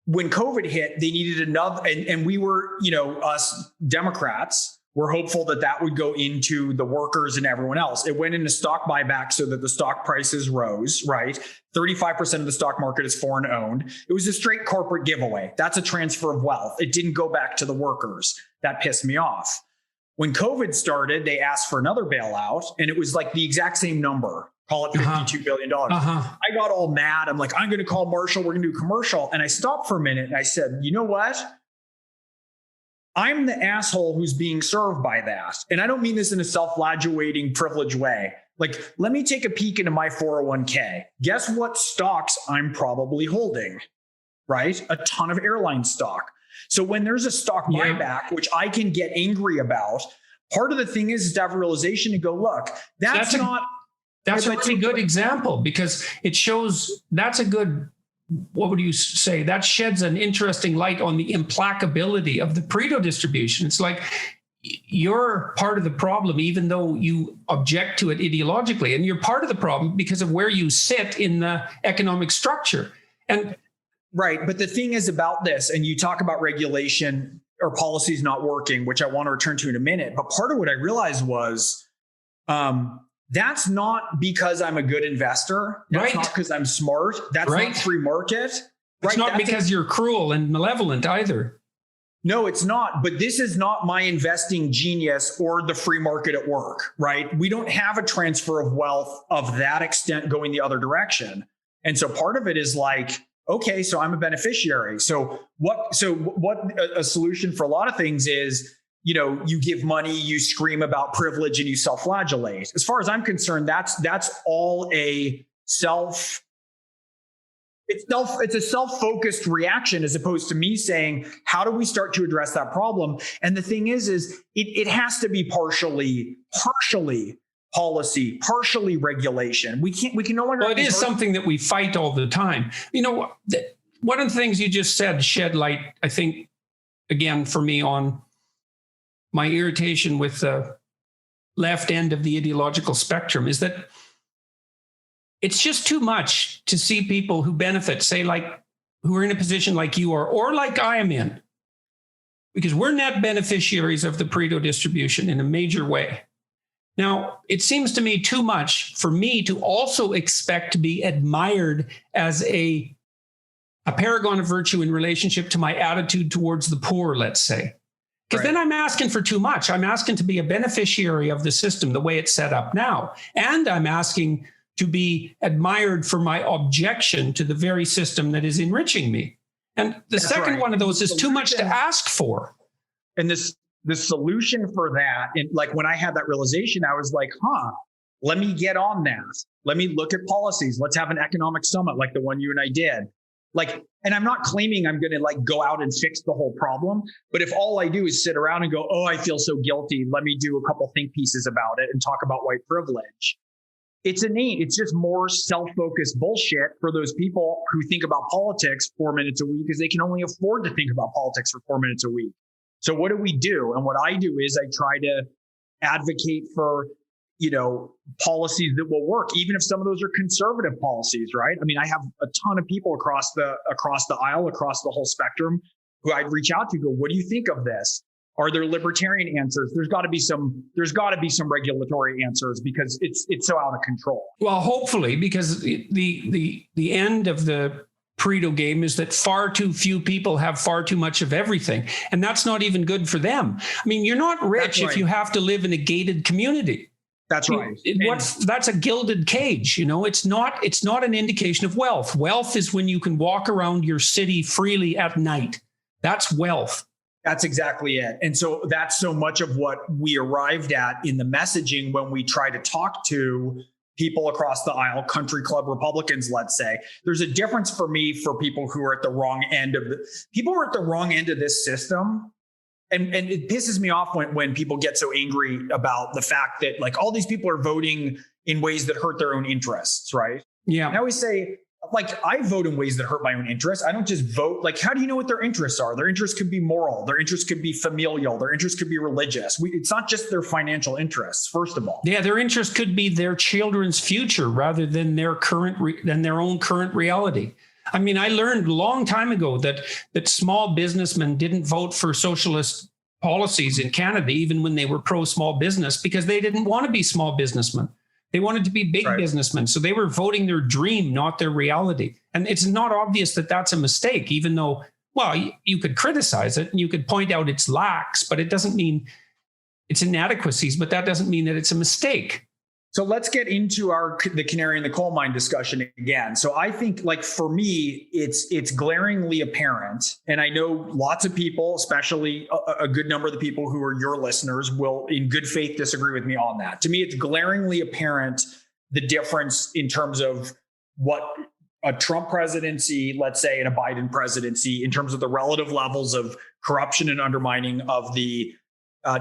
When COVID hit, they needed another, and we were, us Democrats were hopeful that would go into the workers and everyone else. It went into stock buyback so that the stock prices rose, right? 35% of the stock market is foreign owned. It was a straight corporate giveaway. That's a transfer of wealth. It didn't go back to the workers. That pissed me off. When COVID started, they asked for another bailout, and it was like the exact same number, call it $52 billion. I got all mad. I'm like, I'm going to call Marshall. We're going to do a commercial. And I stopped for a minute and I said, you know what? I'm the asshole who's being served by that. And I don't mean this in a self-flagellating, privileged way. Like, let me take a peek into my 401k. Guess what stocks I'm probably holding, right? A ton of airline stock. So when there's a stock buyback, which I can get angry about, part of the thing is to have a realization and go, look, that's a really good example, because it shows that's a good, what would you say? That sheds an interesting light on the implacability of the Pareto distribution. It's like you're part of the problem, even though you object to it ideologically, and you're part of the problem because of where you sit in the economic structure. And right. But the thing is about this, and you talk about regulation or policies not working, which I want to return to in a minute. But part of what I realized was, that's not because I'm a good investor. That's not because I'm smart. That's not free market. It's not because you're cruel and malevolent either. No, it's not. But this is not my investing genius or the free market at work, right? We don't have a transfer of wealth of that extent going the other direction. And so part of it is like, okay, so I'm a beneficiary. So what a solution for a lot of things is, you know, you give money, you scream about privilege, and you self-flagellate. As far as I'm concerned, that's all a it's a self-focused reaction, as opposed to me saying, how do we start to address that problem? And the thing is it has to be partially policy, partially regulation. We can no longer. Well, it is something that we fight all the time. You know, one of the things you just said shed light, I think, again, for me, on my irritation with the left end of the ideological spectrum, is that it's just too much to see people who benefit, say, like, who are in a position like you are, or like I am in, because we're net beneficiaries of the Pareto distribution in a major way. Now, it seems to me too much for me to also expect to be admired as a paragon of virtue in relationship to my attitude towards the poor, let's say. Because then I'm asking for too much. I'm asking to be a beneficiary of the system the way it's set up now. And I'm asking to be admired for my objection to the very system that is enriching me. And the second one of those is too much to ask for. And the solution for that, and like when I had that realization, I was like, let me get on that. Let me look at policies. Let's have an economic summit like the one you and I did. Like, and I'm not claiming I'm going to like go out and fix the whole problem, but if all I do is sit around and go, oh, I feel so guilty, let me do a couple think pieces about it and talk about white privilege. It's innate. It's just more self-focused bullshit for those people who think about politics 4 minutes a week, because they can only afford to think about politics for 4 minutes a week. So what do we do? And what I do is I try to advocate for, you know, policies that will work, even if some of those are conservative policies, right? I mean, I have a ton of people across the aisle, across the whole spectrum, who I'd reach out to, go, what do you think of this? Are there libertarian answers? There's got to be some regulatory answers, because it's so out of control. Well, hopefully, because the end of the Pareto game is that far too few people have far too much of everything. And that's not even good for them. I mean, you're not rich if you have to live in a gated community. That's right. That's a gilded cage. You know, it's not an indication of wealth. Wealth is when you can walk around your city freely at night. That's wealth. That's exactly it. And so that's so much of what we arrived at in the messaging when we try to talk to people across the aisle, country club Republicans, let's say. There's a difference for me for people who are at the wrong end of this system. And it pisses me off when people get so angry about the fact that like all these people are voting in ways that hurt their own interests, right? Yeah. And I always say, like, I vote in ways that hurt my own interests. I don't just vote. Like, how do you know what their interests are? Their interests could be moral. Their interests could be familial. Their interests could be religious. It's not just their financial interests, first of all. Yeah, their interest could be their children's future rather than their own current reality. I mean, I learned a long time ago that small businessmen didn't vote for socialist policies in Canada, even when they were pro small business, because they didn't want to be small businessmen. They wanted to be big businessmen. So they were voting their dream, not their reality. And it's not obvious that that's a mistake, even though, well, you could criticize it and you could point out its lacks, but it doesn't mean its inadequacies, but that doesn't mean that it's a mistake. So let's get into the canary in the coal mine discussion again. So I think, like, for me, it's glaringly apparent, and I know lots of people, especially a good number of the people who are your listeners, will in good faith disagree with me on that. To me, it's glaringly apparent the difference in terms of what a Trump presidency, let's say, and a Biden presidency, in terms of the relative levels of corruption and undermining of the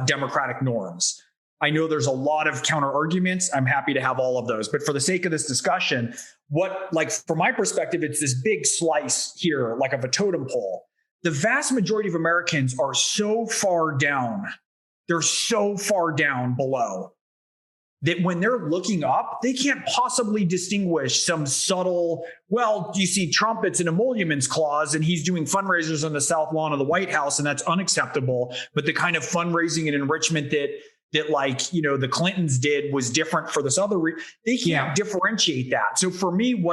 democratic norms. I know there's a lot of counter arguments. I'm happy to have all of those. But for the sake of this discussion, from my perspective, it's this big slice here, like of a totem pole. The vast majority of Americans are so far down. They're so far down below that when they're looking up, they can't possibly distinguish some subtle, well, you see Trump, it's an emoluments clause, and he's doing fundraisers on the South Lawn of the White House, and that's unacceptable. But the kind of fundraising and enrichment that the Clintons did was different for this other. They can't differentiate that. So for me,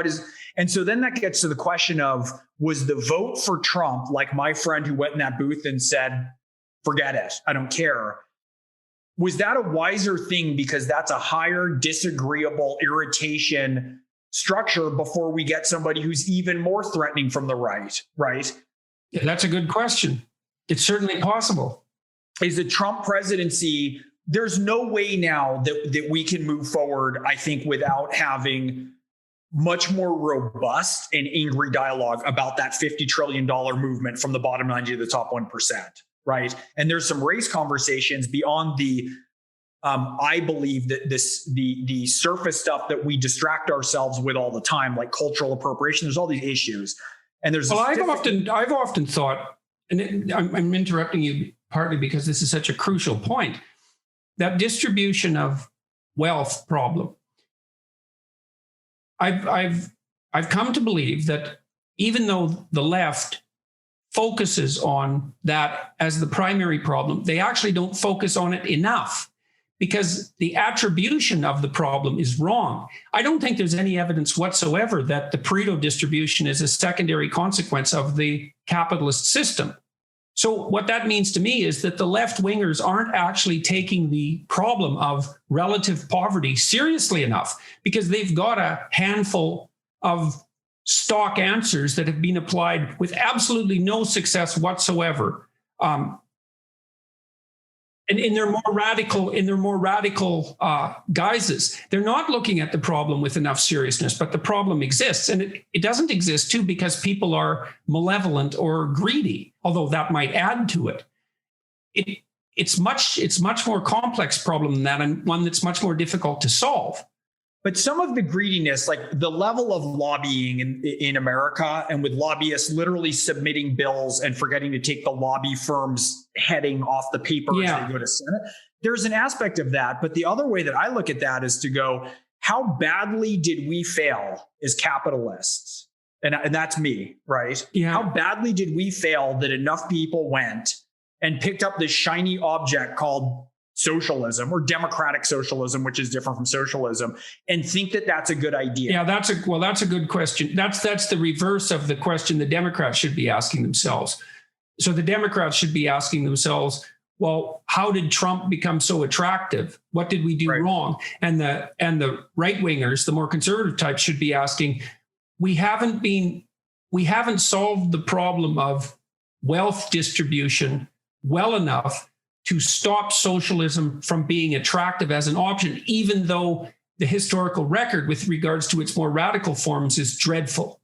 and so then that gets to the question of, was the vote for Trump, like my friend who went in that booth and said, forget it, I don't care. Was that a wiser thing because that's a higher disagreeable irritation structure before we get somebody who's even more threatening from the right? Yeah, that's a good question. It's certainly possible. Is the Trump presidency, there's no way now that we can move forward, I think, without having much more robust and angry dialogue about that $50 trillion movement from the bottom 90 to the top 1%, right? And there's some race conversations beyond the, I believe that the surface stuff that we distract ourselves with all the time, like cultural appropriation. There's all these issues. And there's I've often thought, and I'm interrupting you partly because this is such a crucial point, that distribution of wealth problem. I've come to believe that even though the left focuses on that as the primary problem, they actually don't focus on it enough because the attribution of the problem is wrong. I don't think there's any evidence whatsoever that the Pareto distribution is a secondary consequence of the capitalist system. So what that means to me is that the left-wingers aren't actually taking the problem of relative poverty seriously enough because they've got a handful of stock answers that have been applied with absolutely no success whatsoever. And in their more radical guises, they're not looking at the problem with enough seriousness, but the problem exists. And it doesn't exist too because people are malevolent or greedy, although that might add to it. It's much more complex problem than that, and one that's much more difficult to solve. But some of the greediness, like the level of lobbying in America, and with lobbyists literally submitting bills and forgetting to take the lobby firm's heading off the paper as they go to Senate, there's an aspect of that. But the other way that I look at that is to go, how badly did we fail as capitalists? And that's me, right? Yeah. How badly did we fail that enough people went and picked up this shiny object called socialism or democratic socialism, which is different from socialism, and think that that's a good idea? Yeah, that's a good question. That's the reverse of the question the Democrats should be asking themselves. So the Democrats should be asking themselves, well, how did Trump become so attractive? What did we do wrong? And the right-wingers, the more conservative types, should be asking, we haven't solved the problem of wealth distribution well enough to stop socialism from being attractive as an option, even though the historical record with regards to its more radical forms is dreadful.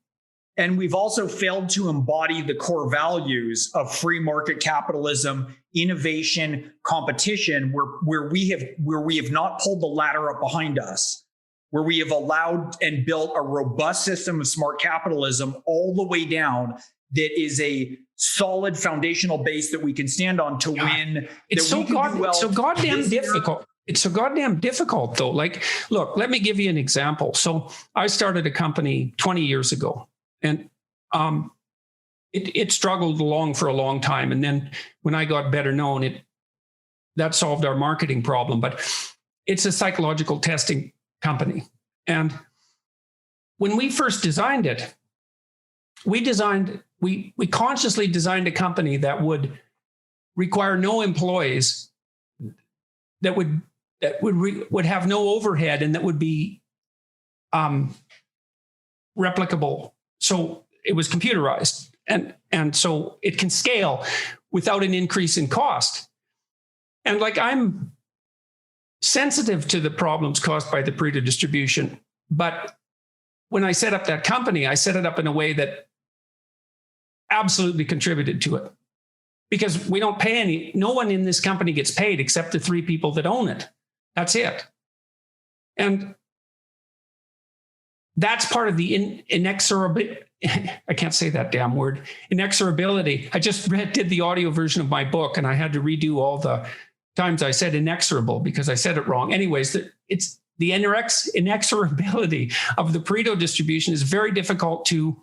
And we've also failed to embody the core values of free market capitalism, innovation, competition, where we have not pulled the ladder up behind us, where we have allowed and built a robust system of smart capitalism all the way down that is a solid foundational base that we can stand on to win. It's so goddamn difficult. It's so goddamn difficult, though. Like, look, let me give you an example. So I started a company 20 years ago, and it struggled along for a long time. And then when I got better known, that solved our marketing problem. But it's a psychological testing company. And when we first designed it, we consciously designed a company that would require no employees, that would that would have no overhead and that would be replicable. So it was computerized, and so it can scale without an increase in cost. And like, I'm sensitive to the problems caused by the Pareto distribution, but when I set up that company, I set it up in a way that absolutely contributed to it, because we don't pay no one in this company gets paid except the 3 people that own it. That's it. And that's part of the inexorability. I can't say that damn word. Inexorability. I just did the audio version of my book, and I had to redo all the times I said inexorable because I said it wrong. Anyways, it's the inexorability of the Pareto distribution is very difficult to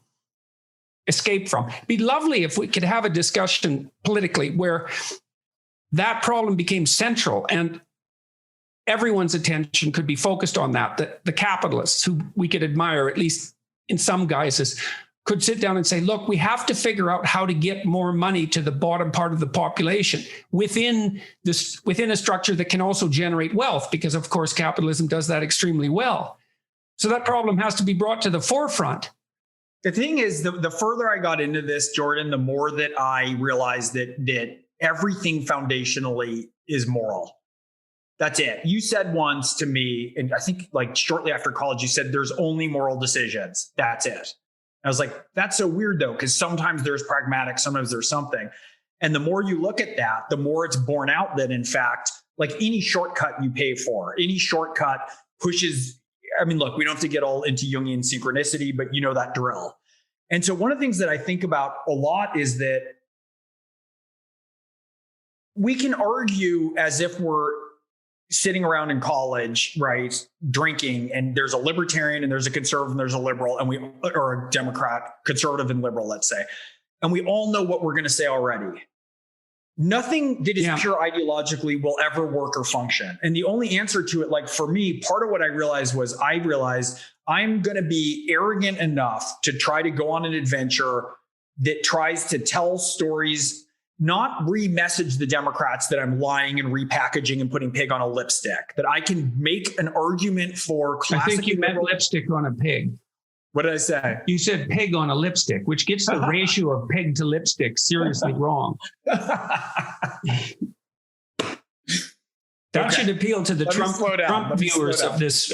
escape from. It'd be lovely if we could have a discussion politically where that problem became central and everyone's attention could be focused on that. The capitalists, who we could admire, at least in some guises, could sit down and say, look, we have to figure out how to get more money to the bottom part of the population within a structure that can also generate wealth, because of course capitalism does that extremely well. So that problem has to be brought to the forefront. The thing is, the further I got into this, Jordan, the more that I realized that everything foundationally is moral. That's it. You said once to me, and I think like shortly after college, you said there's only moral decisions. That's it. I was like, that's so weird though, because sometimes there's pragmatic, sometimes there's something. And the more you look at that, the more it's borne out that in fact, like any shortcut you pay for, any shortcut pushes. I mean, look, we don't have to get all into Jungian synchronicity, but you know that drill. And so one of the things that I think about a lot is that we can argue as if we're sitting around in college, right, drinking, and there's a libertarian and there's a conservative and there's a liberal, and or a Democrat, conservative and liberal, let's say, and we all know what we're going to say already. Nothing that is pure ideologically will ever work or function. And the only answer to it, like for me, part of what I realized was I'm going to be arrogant enough to try to go on an adventure that tries to tell stories, not re-message the Democrats that I'm lying and repackaging and putting pig on a lipstick, that I can make an argument for classic. I think you meant lipstick on a pig. What did I say? You said pig on a lipstick, which gets the ratio of pig to lipstick seriously wrong. That should appeal to the Trump viewers of this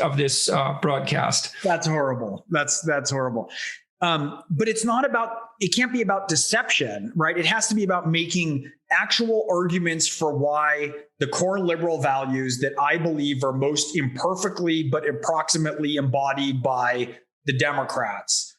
broadcast. That's horrible. That's horrible. But it's not about, it can't be about deception, right? It has to be about making actual arguments for why the core liberal values that I believe are most imperfectly but approximately embodied by the Democrats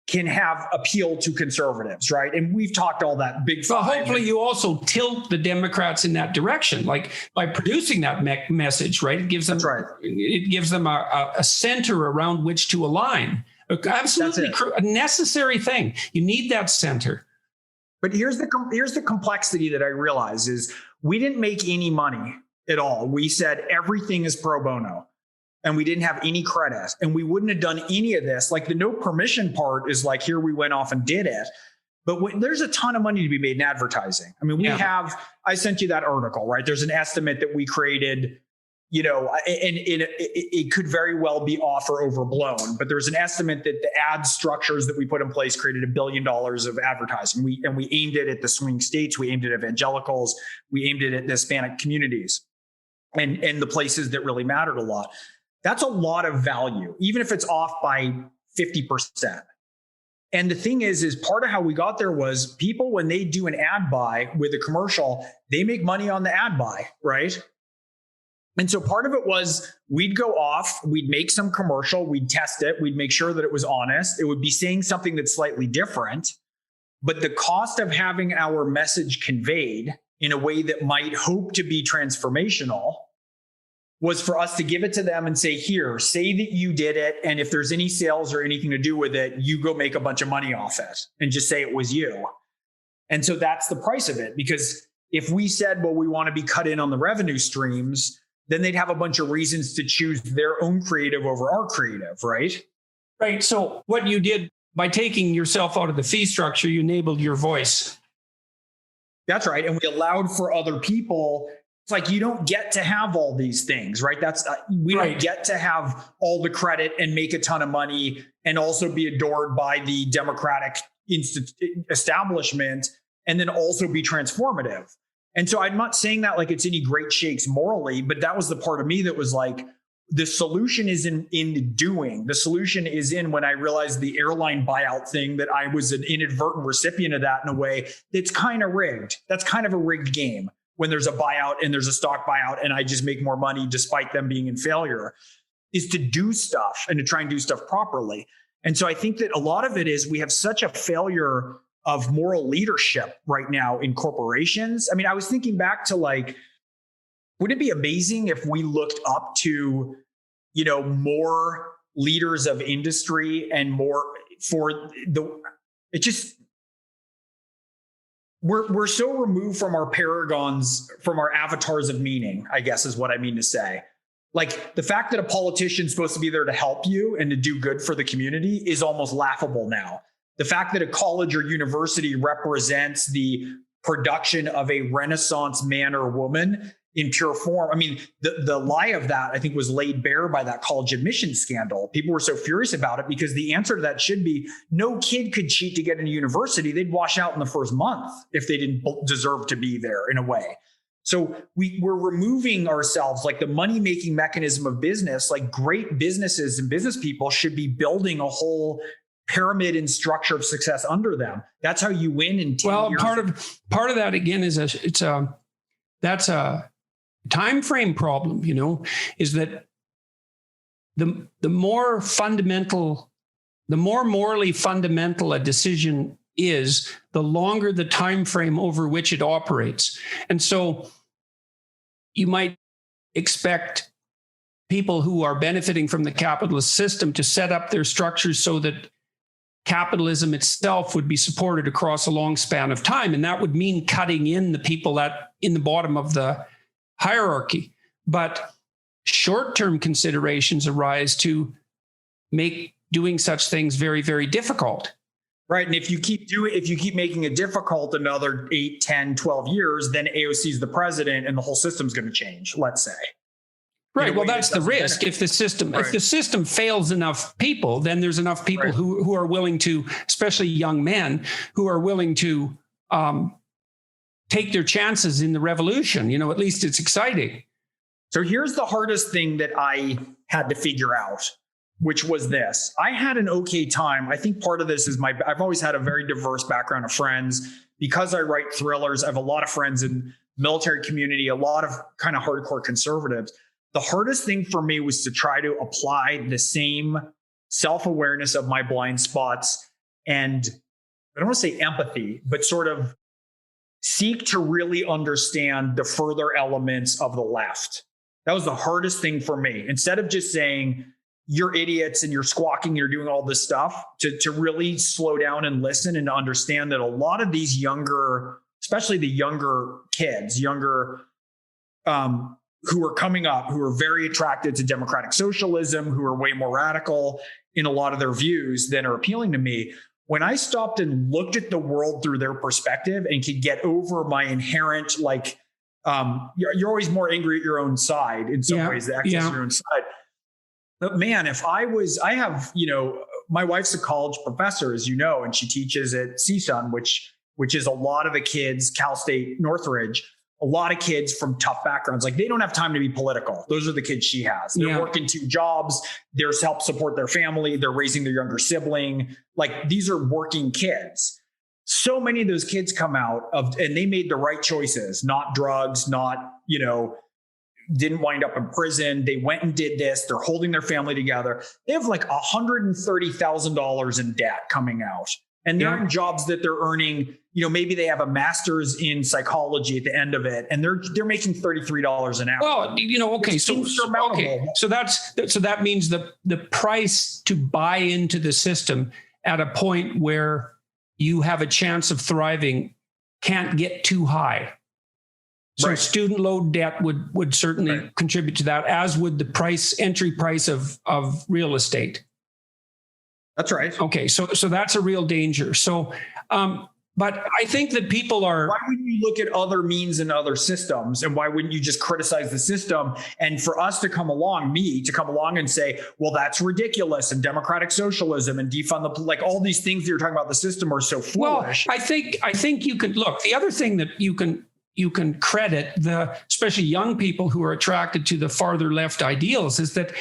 can have appeal to conservatives, right? And we've talked all that big. Well, hopefully you also tilt the Democrats in that direction, like by producing that message, right? It gives them, it gives them a center around which to align. Absolutely a necessary thing. You need that center. But here's the complexity that I realize is we didn't make any money at all. We said everything is pro bono. And we didn't have any credit, and we wouldn't have done any of this. Like the no permission part is like, here we went off and did it. But there's a ton of money to be made in advertising. I mean, I sent you that article, right? There's an estimate that we created, and it could very well be off or overblown, but there's an estimate that the ad structures that we put in place created $1 billion of advertising. We aimed it at the swing states. We aimed it at evangelicals. We aimed it at the Hispanic communities and the places that really mattered a lot. That's a lot of value, even if it's off by 50%. And the thing is part of how we got there was people, when they do an ad buy with a commercial, they make money on the ad buy, right? And so part of it was we'd go off, we'd make some commercial, we'd test it, we'd make sure that it was honest. It would be saying something that's slightly different, but the cost of having our message conveyed in a way that might hope to be transformational was for us to give it to them and say, here, say that you did it. And if there's any sales or anything to do with it, you go make a bunch of money off it and just say it was you. And so that's the price of it. Because if we said, well, we want to be cut in on the revenue streams, then they'd have a bunch of reasons to choose their own creative over our creative, right? Right. So what you did by taking yourself out of the fee structure, you enabled your voice. That's right. And we allowed for other people It's like, you don't get to have all these things, right? We don't get to have all the credit and make a ton of money and also be adored by the democratic establishment and then also be transformative. And so I'm not saying that like it's any great shakes morally, but that was the part of me that was like, the solution is in doing. The solution is in when I realized the airline buyout thing, that I was an inadvertent recipient of that in a way that's kind of rigged. That's kind of a rigged game when there's a buyout and there's a stock buyout and I just make more money despite them being in failure, is to do stuff and to try and do stuff properly. And so I think that a lot of it is we have such a failure of moral leadership right now in corporations. I mean, I was thinking back to like, wouldn't it be amazing if we looked up to, more leaders of industry and more we're so removed from our paragons, from our avatars of meaning, I guess is what I mean to say. Like the fact that a politician's supposed to be there to help you and to do good for the community is almost laughable now. The fact that a college or university represents the production of a Renaissance man or woman in pure form. I mean, the lie of that, I think, was laid bare by that college admissions scandal. People were so furious about it because the answer to that should be no kid could cheat to get into university. They'd wash out in the first month if they didn't deserve to be there in a way. So we're removing ourselves, like the money-making mechanism of business. Like great businesses and business people should be building a whole pyramid and structure of success under them. That's how you win in 10 years. Well, part of that again is that's a time frame problem, is that the more morally fundamental a decision is, the longer the time frame over which it operates. And so you might expect people who are benefiting from the capitalist system to set up their structures so that capitalism itself would be supported across a long span of time. And that would mean cutting in the people that in the bottom of the hierarchy. But short-term considerations arise to make doing such things very, very difficult. Right. And if you keep making it difficult another 8, 10, 12 years, then AOC is the president and the whole system's going to change, let's say. Right. Well, that's the risk. If the system fails enough people, then there's enough people who are willing to, especially young men, who are willing to take their chances in the revolution. At least it's exciting. So here's the hardest thing that I had to figure out, which was this. I had an okay time. I think part of this is I've always had a very diverse background of friends. Because I write thrillers, I have a lot of friends in the military community, a lot of kind of hardcore conservatives. The hardest thing for me was to try to apply the same self-awareness of my blind spots and, I don't want to say empathy, but sort of seek to really understand the further elements of the left. That was the hardest thing for me. Instead of just saying, you're idiots and you're squawking, you're doing all this stuff, to really slow down and listen and to understand that a lot of these younger, especially the younger kids, who are coming up, who are very attracted to democratic socialism, who are way more radical in a lot of their views than are appealing to me. When I stopped and looked at the world through their perspective and could get over my inherent, you're always more angry at your own side in some ways, the excess of your own side. But man, my wife's a college professor, as you know, and she teaches at CSUN, which is a lot of the kids, Cal State Northridge, a lot of kids from tough backgrounds. Like they don't have time to be political. Those are the kids she has. They're working 2 jobs. They're help support their family. They're raising their younger sibling. Like these are working kids. So many of those kids come out and they made the right choices, not drugs, didn't wind up in prison. They went and did this. They're holding their family together. They have like $130,000 in debt coming out. And they're in jobs that they're earning, maybe they have a master's in psychology at the end of it, and they're making $33 an hour. Well, okay. So that means the price to buy into the system at a point where you have a chance of thriving can't get too high. So student loan debt would certainly contribute to that, as would the entry price of real estate. That's right. Okay, so that's a real danger. So But I think that people are. Why wouldn't you look at other means and other systems? And why wouldn't you just criticize the system? And for us to come along, and say, well, that's ridiculous, and democratic socialism and defund like all these things that you're talking about the system are so foolish. Well, I think you could look. The other thing that you can credit especially young people who are attracted to the farther left ideals is that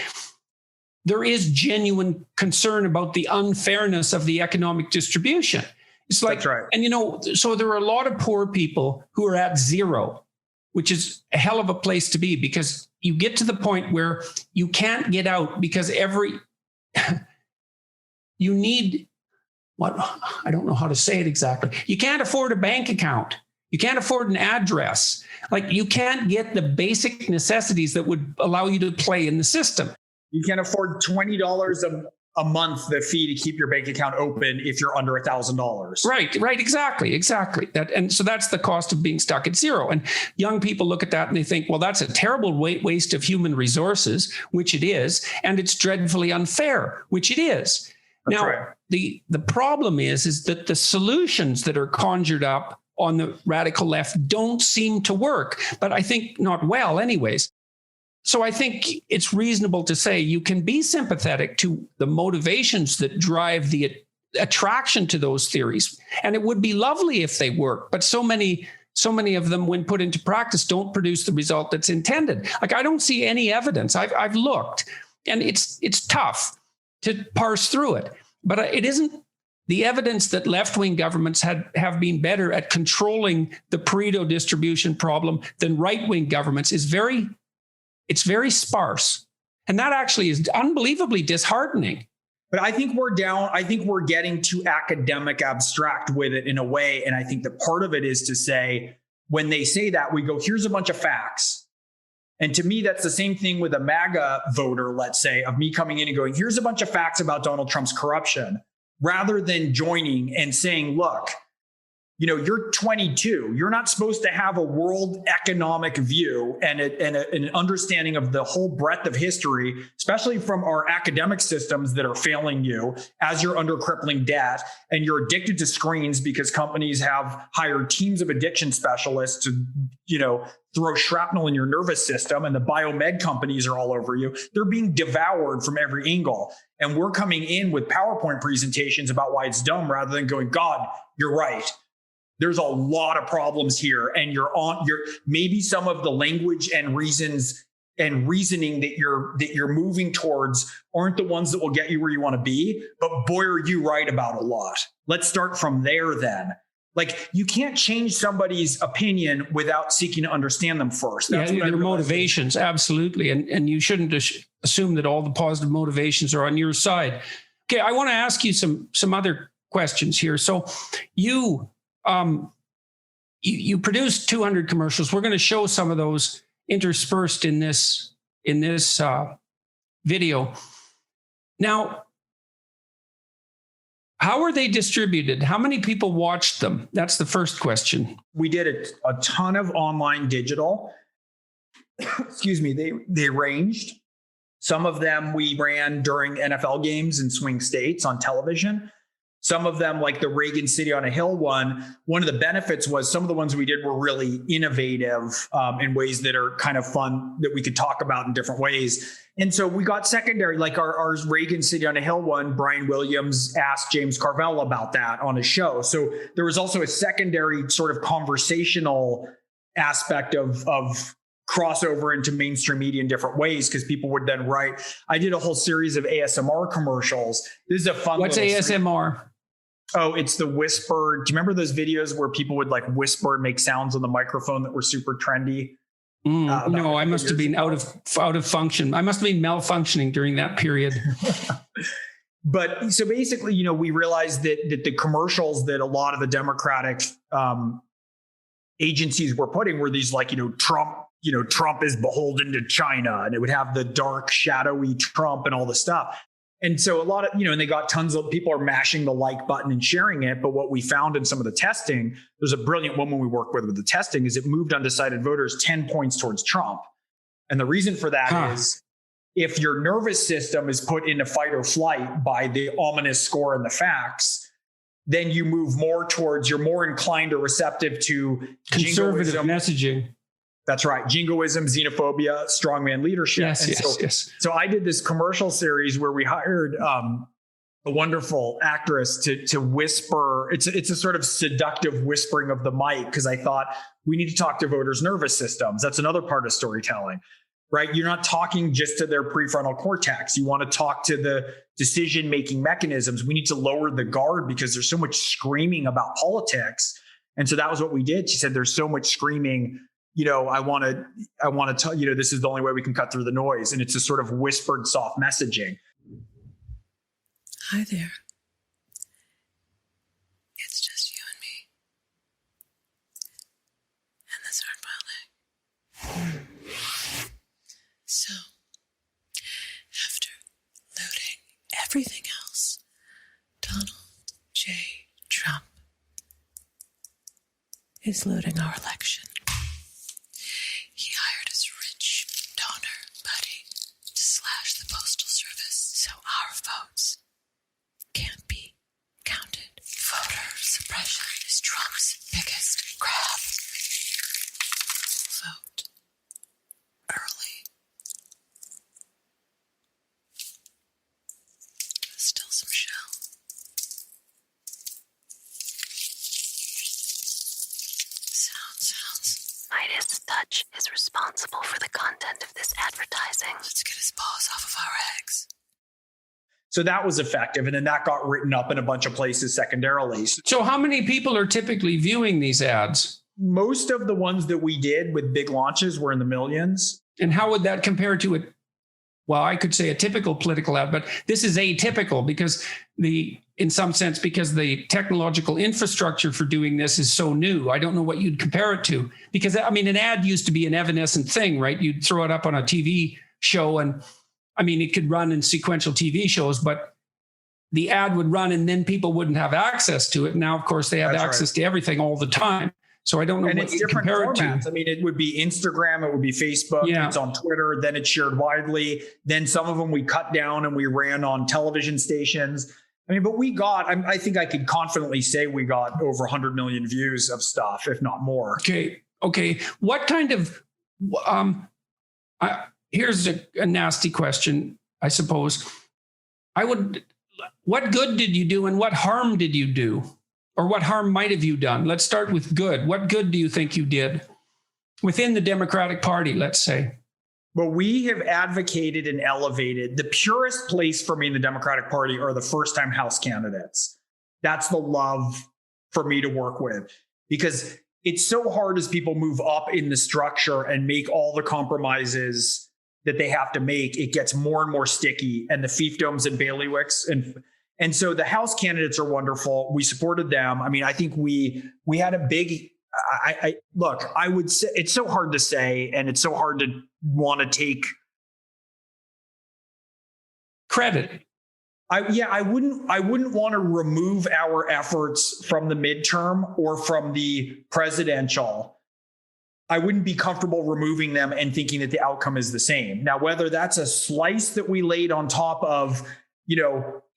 there is genuine concern about the unfairness of the economic distribution. It's like, that's right. And so there are a lot of poor people who are at zero, which is a hell of a place to be, because you get to the point where you can't get out because you need I don't know how to say it exactly. You can't afford a bank account. You can't afford an address. Like, you can't get the basic necessities that would allow you to play in the system. You can't afford $20 a month, the fee to keep your bank account open if you're under $1,000. Right, exactly. And so that's the cost of being stuck at zero. And young people look at that and they think, well, that's a terrible waste of human resources, which it is, and it's dreadfully unfair, which it is. That's now, right. the problem is that the solutions that are conjured up on the radical left don't seem to work, but I think not well anyways. So I think it's reasonable to say you can be sympathetic to the motivations that drive the attraction to those theories. And it would be lovely if they work, but so many of them, when put into practice, don't produce the result that's intended. Like, I don't see any evidence. I've looked, and it's tough to parse through it, but it isn't the evidence that left-wing governments have been better at controlling the Pareto distribution problem than right-wing governments is very sparse. And that actually is unbelievably disheartening. But I think we're getting too academic abstract with it in a way. And I think that part of it is to say, when they say that, we go, here's a bunch of facts. And to me, that's the same thing with a MAGA voter, let's say, of me coming in and going, here's a bunch of facts about Donald Trump's corruption, rather than joining and saying, look, you're 22. You're not supposed to have a world economic view and an understanding of the whole breadth of history, especially from our academic systems that are failing you as you're under crippling debt and you're addicted to screens because companies have hired teams of addiction specialists to, throw shrapnel in your nervous system, and the biomed companies are all over you. They're being devoured from every angle. And we're coming in with PowerPoint presentations about why it's dumb rather than going, God, you're right. There's a lot of problems here, and you're maybe some of the language and reasons and reasoning that you're moving towards aren't the ones that will get you where you want to be, but boy, are you right about a lot. Let's start from there then. Like, you can't change somebody's opinion without seeking to understand them first. That's their motivations, absolutely. And you shouldn't assume that all the positive motivations are on your side. Okay, I want to ask you some other questions here. So you produced 200 commercials. We're going to show some of those interspersed in this video. Now, how are they distributed? How many people watched them? That's the first question. We did a ton of online digital. Excuse me. They ranged. Some of them we ran during NFL games in swing states on television. Some of them, like the Reagan City on a Hill one of the benefits was some of the ones we did were really innovative in ways that are kind of fun that we could talk about in different ways. And so we got secondary, like our Reagan City on a Hill one, Brian Williams asked James Carvell about that on his show. So there was also a secondary sort of conversational aspect of crossover into mainstream media in different ways, because people would then write. I did a whole series of ASMR commercials. This is a fun. What's ASMR? Oh, it's the whisper. Do you remember those videos where people would like whisper and make sounds on the microphone that were super trendy? No, I must have been out of function. I must have been malfunctioning during that period. But so basically, we realized that the commercials that a lot of the Democratic agencies were putting were these like, Trump is beholden to China, and it would have the dark, shadowy Trump and all the stuff. And so a lot of, and they got tons of people are mashing the like button and sharing it. But what we found in some of the testing, there's a brilliant woman we work with the testing, is it moved undecided voters 10 points towards Trump. And the reason for that is if your nervous system is put into fight or flight by the ominous score and the facts, then you move more towards, you're more inclined or receptive to conservative jingoism. messaging. That's right. Jingoism, xenophobia, strongman leadership. Yes. So I did this commercial series where we hired a wonderful actress to whisper. It's a sort of seductive whispering of the mic, because I thought we need to talk to voters' nervous systems. That's another part of storytelling, right? You're not talking just to their prefrontal cortex. You want to talk to the decision-making mechanisms. We need to lower the guard because there's so much screaming about politics. And so that was what we did. She said, there's so much screaming, I want to tell this is the only way we can cut through the noise. And it's a sort of whispered, soft messaging. Hi there. It's just you and me. And that's our leg. So, after looting everything else, Donald J. Trump is looting our election. He hired his rich donor buddy to slash the postal service so our votes can't be counted. Voter suppression is Trump's biggest grab. Vote early. Still some shell. Sounds. Midas Touch is responsible for the content of this advertising. Let's get his paws off of our eggs. So that was effective. And then that got written up in a bunch of places secondarily. So how many people are typically viewing these ads? Most of the ones that we did with big launches were in the millions. And how would that compare to it? Well, I could say a typical political ad, but this is atypical because in some sense, because the technological infrastructure for doing this is so new. I don't know what you'd compare it to, because an ad used to be an evanescent thing, right? You'd throw it up on a TV show and it could run in sequential TV shows, but the ad would run and then people wouldn't have access to it. Now, of course, they have access to everything all the time. So I don't know what you compare it to. It would be Instagram, it would be Facebook, It's on Twitter, then it's shared widely. Then some of them we cut down and we ran on television stations. But we got, I think I could confidently say we got over 100 million views of stuff, if not more. Okay. What kind of, here's a nasty question, I suppose. What good did you do and what harm did you do? Or what harm might have you done? Let's start with good. What good do you think you did within the Democratic Party, let's say? Well, we have advocated and elevated. The purest place for me in the Democratic Party are the first-time House candidates. That's the love for me to work with, because it's so hard as people move up in the structure and make all the compromises that they have to make. It gets more and more sticky, and the fiefdoms and bailiwicks and so the House candidates are wonderful. We supported them. I think we had a big, look, I would say it's so hard to say, and it's so hard to want to take credit. I wouldn't want to remove our efforts from the midterm or from the presidential. I wouldn't be comfortable removing them and thinking that the outcome is the same. Now, whether that's a slice that we laid on top of,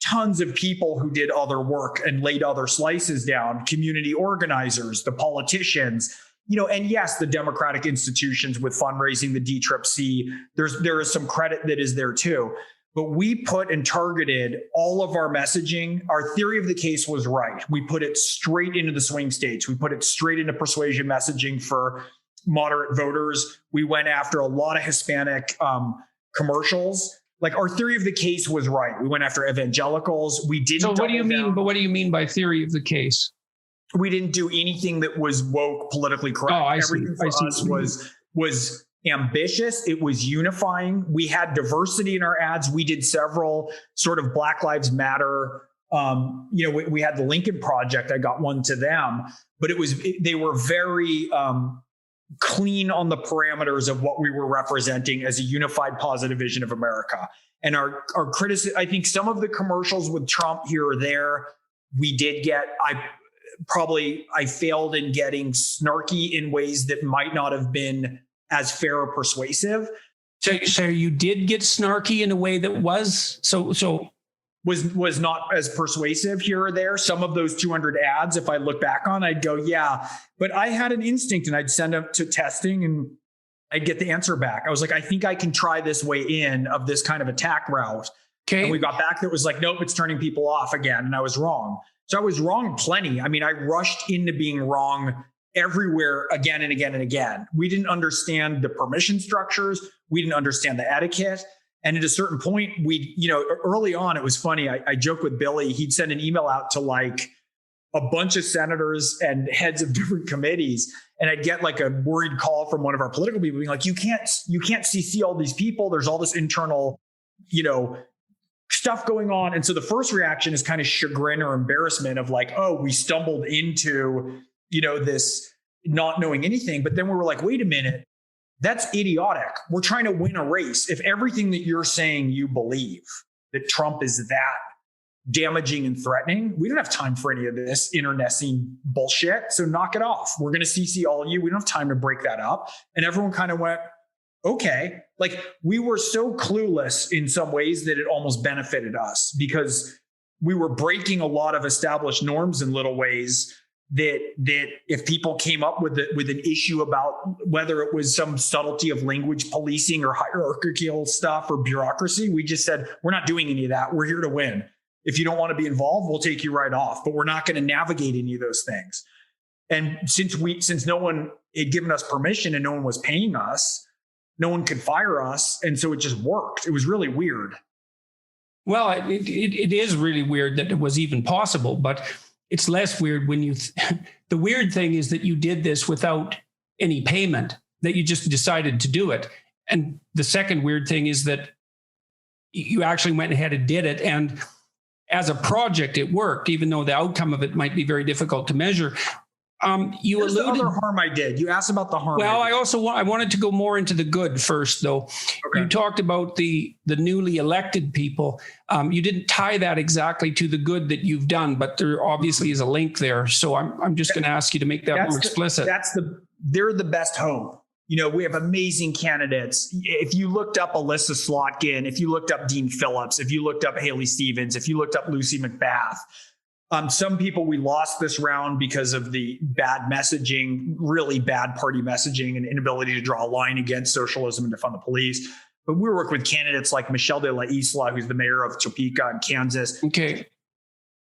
tons of people who did other work and laid other slices down, community organizers, the politicians, and yes, the democratic institutions with fundraising, the DCCC, there is some credit that is there too. But we put and targeted all of our messaging. Our theory of the case was right. We put it straight into the swing states. We put it straight into persuasion messaging for moderate voters. We went after a lot of Hispanic commercials. Like, our theory of the case was right. We went after evangelicals. We didn't. So what do you mean? But what do you mean by theory of the case? We didn't do anything that was woke, politically correct. Oh, Everything for us was ambitious. It was unifying. We had diversity in our ads. We did several sort of Black Lives Matter. We had the Lincoln Project. I got one to them, but they were very clean on the parameters of what we were representing as a unified, positive vision of America. And our criticism, I think some of the commercials with Trump here or there, we did get, I failed in getting snarky in ways that might not have been as fair or persuasive. So you did get snarky in a way that was so was not as persuasive here or there. Some of those 200 ads, if I look back on, I'd go, yeah, but I had an instinct and I'd send them to testing and I'd get the answer back. I was like, I think I can try this way in of this kind of attack route. Okay. And we got back that was like, nope, it's turning people off again. And I was wrong. So I was wrong plenty. I mean, I rushed into being wrong everywhere again and again and again. We didn't understand the permission structures. We didn't understand the etiquette. And at a certain point, early on, it was funny. I joke with Billy. He'd send an email out to like a bunch of senators and heads of different committees. And I'd get like a worried call from one of our political people being like, you can't CC all these people. There's all this internal, stuff going on. And so the first reaction is kind of chagrin or embarrassment of like, oh, we stumbled into, this not knowing anything. But then we were like, wait a minute. That's idiotic. We're trying to win a race. If everything that you're saying you believe, that Trump is that damaging and threatening, we don't have time for any of this internecine bullshit. So knock it off. We're going to CC all of you. We don't have time to break that up. And everyone kind of went, okay. Like we were so clueless in some ways that it almost benefited us because we were breaking a lot of established norms in little ways that if people came up with an issue about whether it was some subtlety of language policing or hierarchical stuff or bureaucracy, we just said, we're not doing any of that. We're here to win. If you don't want to be involved, we'll take you right off, but we're not going to navigate any of those things. And since no one had given us permission and no one was paying us, no one could fire us. And so it just worked. It was really weird. Well, it is really weird that it was even possible, but it's less weird when the weird thing is that you did this without any payment, that you just decided to do it. And the second weird thing is that you actually went ahead and did it. And as a project, it worked, even though the outcome of it might be very difficult to measure. You Here's alluded the other harm I did. You asked about the harm. Well, I wanted to go more into the good first, though. Okay. You talked about the newly elected people. You didn't tie that exactly to the good that you've done, but there obviously is a link there. So I'm just going to ask you to make that more explicit. They're the best hope. We have amazing candidates. If you looked up Alyssa Slotkin, if you looked up Dean Phillips, if you looked up Haley Stevens, if you looked up Lucy McBath, some people we lost this round because of the bad messaging, really bad party messaging and inability to draw a line against socialism and defund the police. But we work with candidates like Michelle de la Isla, who's the mayor of Topeka in Kansas. Okay.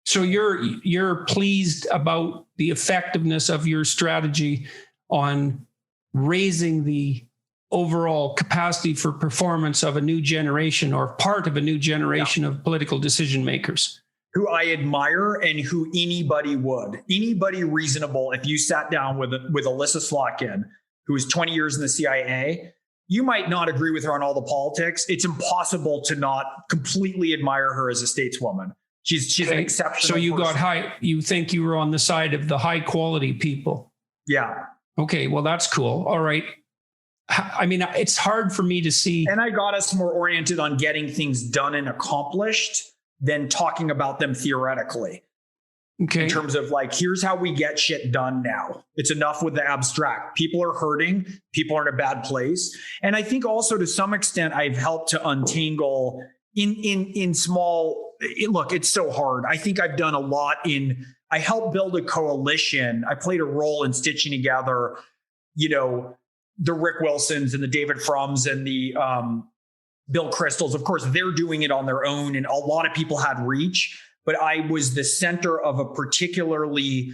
So you're pleased about the effectiveness of your strategy on raising the overall capacity for performance of a new generation or part of a new generation of political decision makers? Who I admire and who anybody reasonable, if you sat down with Alyssa Slotkin, who is 20 years in the CIA, you might not agree with her on all the politics. It's impossible to not completely admire her as a stateswoman. She's an exceptional person. You think you were on the side of the high quality people. Yeah. Okay. Well, that's cool. All right. I mean, it's hard for me to see. And I got us more oriented on getting things done and accomplished than talking about them theoretically. Okay. In terms of like, here's how we get shit done now. It's enough with the abstract. People are hurting. People are in a bad place. And I think also to some extent, I've helped to untangle in small, look, it's so hard. I think I've done a lot I helped build a coalition. I played a role in stitching together, the Rick Wilsons and the David Frums and the Bill Crystals. Of course, they're doing it on their own, and a lot of people had reach, but I was the center of a particularly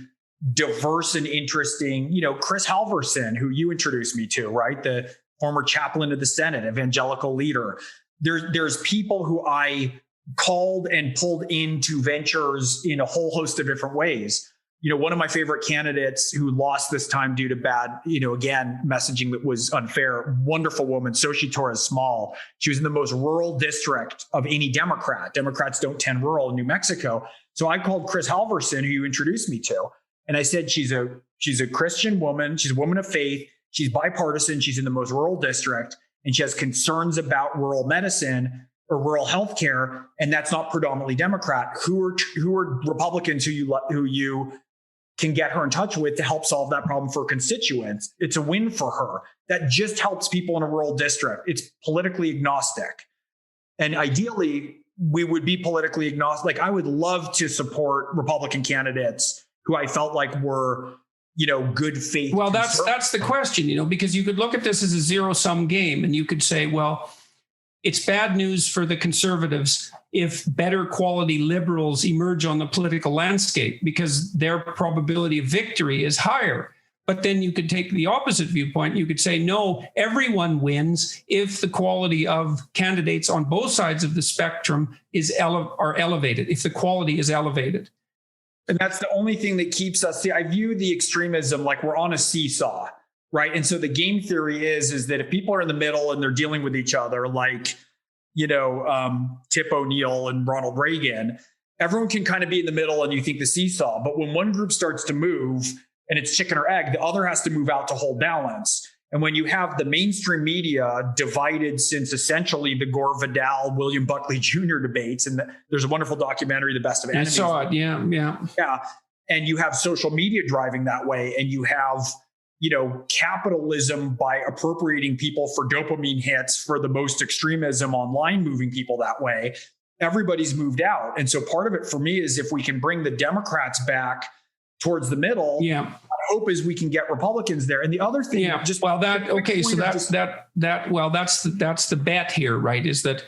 diverse and interesting, Chris Halverson, who you introduced me to, right? The former chaplain of the Senate, evangelical leader. There's people who I called and pulled into ventures in a whole host of different ways. One of my favorite candidates who lost this time due to bad, again, messaging that was unfair, wonderful woman, Xochitl Torres-Small. She was in the most rural district of any Democrat. Democrats don't tend rural in New Mexico. So I called Chris Halverson, who you introduced me to. And I said, she's a Christian woman. She's a woman of faith. She's bipartisan. She's in the most rural district. And she has concerns about rural medicine or rural healthcare. And that's not predominantly Democrat. Who are Republicans who you can get her in touch with to help solve that problem for constituents? It's a win for her. That just helps people in a rural district. It's politically agnostic. And ideally, we would be politically agnostic. Like I would love to support Republican candidates who I felt like were, good faith. Well, that's the question, because you could look at this as a zero-sum game and you could say, well, it's bad news for the conservatives if better quality liberals emerge on the political landscape because their probability of victory is higher. But then you could take the opposite viewpoint. You could say, no, everyone wins if the quality of candidates on both sides of the spectrum are elevated, if the quality is elevated. And that's the only thing that keeps us. See, I view the extremism like we're on a seesaw, right? And so the game theory is that if people are in the middle and they're dealing with each other, like, Tip O'Neill and Ronald Reagan, everyone can kind of be in the middle and you think the seesaw. But when one group starts to move and it's chicken or egg, the other has to move out to hold balance. And when you have the mainstream media divided since essentially the Gore Vidal, William Buckley Jr. debates, and there's a wonderful documentary, The Best of Enemies. I saw it, yeah. And you have social media driving that way, and you have, capitalism by appropriating people for dopamine hits for the most extremism online, moving people that way. Everybody's moved out. And so part of it for me is if we can bring the Democrats back towards the middle, my hope is we can get Republicans there. And the other thing, that's the bet here, right? Is that,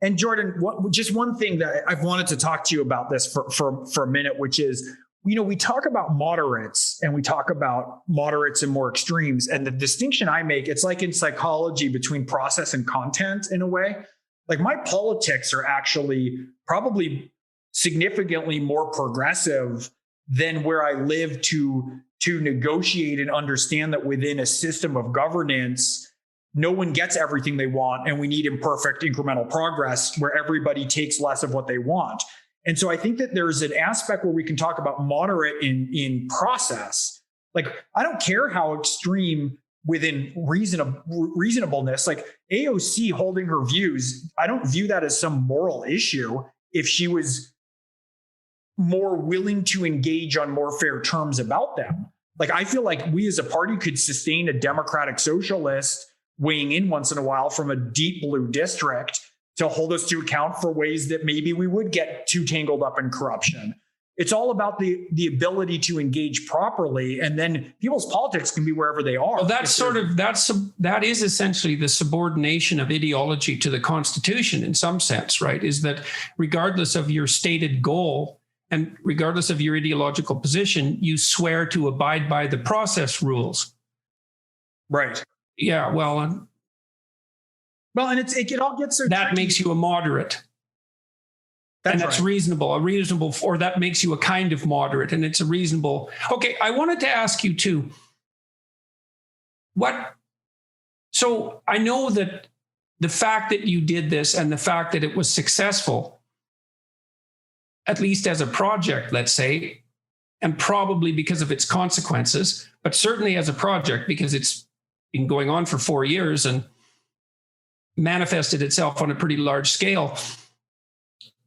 and Jordan, just one thing that I've wanted to talk to you about this for a minute, which is, we talk about moderates and we talk about moderates and more extremes. And the distinction I make, it's like in psychology between process and content in a way. Like my politics are actually probably significantly more progressive than where I live to negotiate and understand that within a system of governance, no one gets everything they want. And we need imperfect incremental progress where everybody takes less of what they want. And so I think that there's an aspect where we can talk about moderate in process. Like, I don't care how extreme within reasonableness, like AOC holding her views, I don't view that as some moral issue if she was more willing to engage on more fair terms about them. Like, I feel like we as a party could sustain a democratic socialist weighing in once in a while from a deep blue district to hold us to account for ways that maybe we would get too tangled up in corruption. It's all about the ability to engage properly, and then people's politics can be wherever they are. Well, that is essentially the subordination of ideology to the Constitution in some sense, right? Is that regardless of your stated goal and regardless of your ideological position, you swear to abide by the process rules. Right. Yeah. Well, and it all gets so that tricky. Makes you a moderate. That's right. reasonable, or that makes you a kind of moderate, and it's a reasonable. Okay, I wanted to ask you too. So I know that the fact that you did this and the fact that it was successful, at least as a project, let's say, and probably because of its consequences, but certainly as a project because it's been going on for 4 years and manifested itself on a pretty large scale.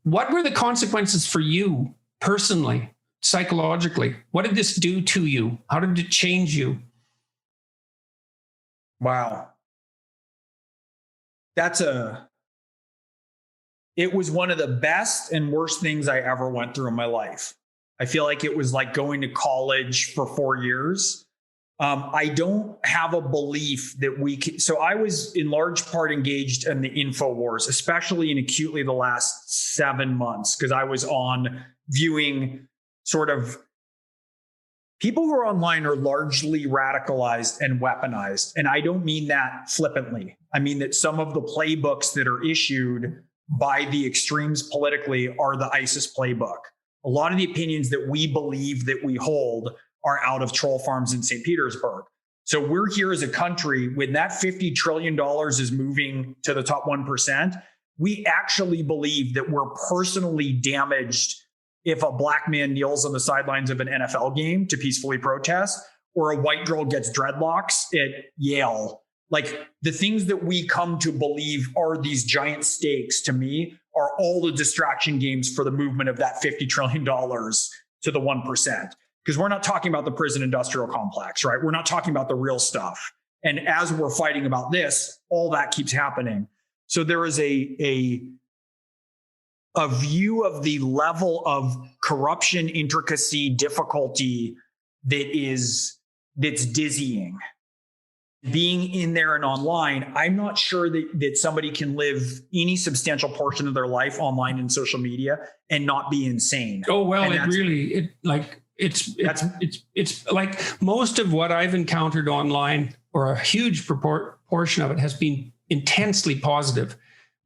What were the consequences for you personally, psychologically? What did this do to you? How did it change you? Wow. It was one of the best and worst things I ever went through in my life. I feel like it was like going to college for 4 years. I don't have a belief that we can. So I was in large part engaged in the info wars, especially in acutely the last 7 months, because I was on viewing sort of people who are online are largely radicalized and weaponized. And I don't mean that flippantly. I mean that some of the playbooks that are issued by the extremes politically are the ISIS playbook. A lot of the opinions that we believe that we hold are out of troll farms in St. Petersburg. So we're here as a country when that $50 trillion is moving to the top 1%. We actually believe that we're personally damaged if a black man kneels on the sidelines of an NFL game to peacefully protest, or a white girl gets dreadlocks at Yale. Like, the things that we come to believe are these giant stakes, to me, are all the distraction games for the movement of that $50 trillion to the 1%. Because we're not talking about the prison industrial complex, right? We're not talking about the real stuff. And as we're fighting about this, all that keeps happening. So there is a a view of the level of corruption, intricacy, difficulty that's dizzying. Being in there and online, I'm not sure that somebody can live any substantial portion of their life online and social media and not be insane. Oh, well, it's like most of what I've encountered online, or a huge proportion of it, has been intensely positive,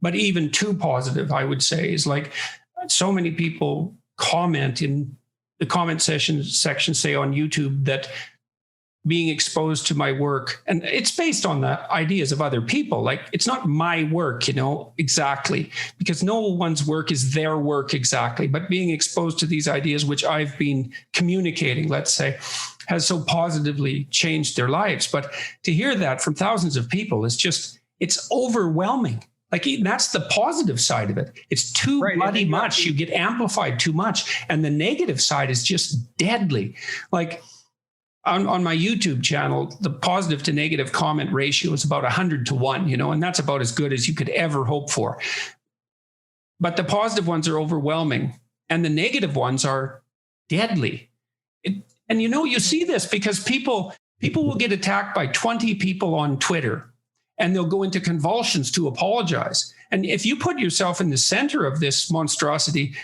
but even too positive, I would say. Is like so many people comment in the comment section, say on YouTube, that being exposed to my work, and it's based on the ideas of other people. Like, it's not my work, exactly, because no one's work is their work exactly, but being exposed to these ideas, which I've been communicating, let's say, has so positively changed their lives. But to hear that from thousands of people is just, it's overwhelming. Like, that's the positive side of it. It's too bloody much. You get amplified too much. And the negative side is just deadly. Like, on my YouTube channel, the positive to negative comment ratio is about 100 to 1, and that's about as good as you could ever hope for. But the positive ones are overwhelming and the negative ones are deadly. And you see this because people will get attacked by 20 people on Twitter and they'll go into convulsions to apologize. And if you put yourself in the center of this monstrosity,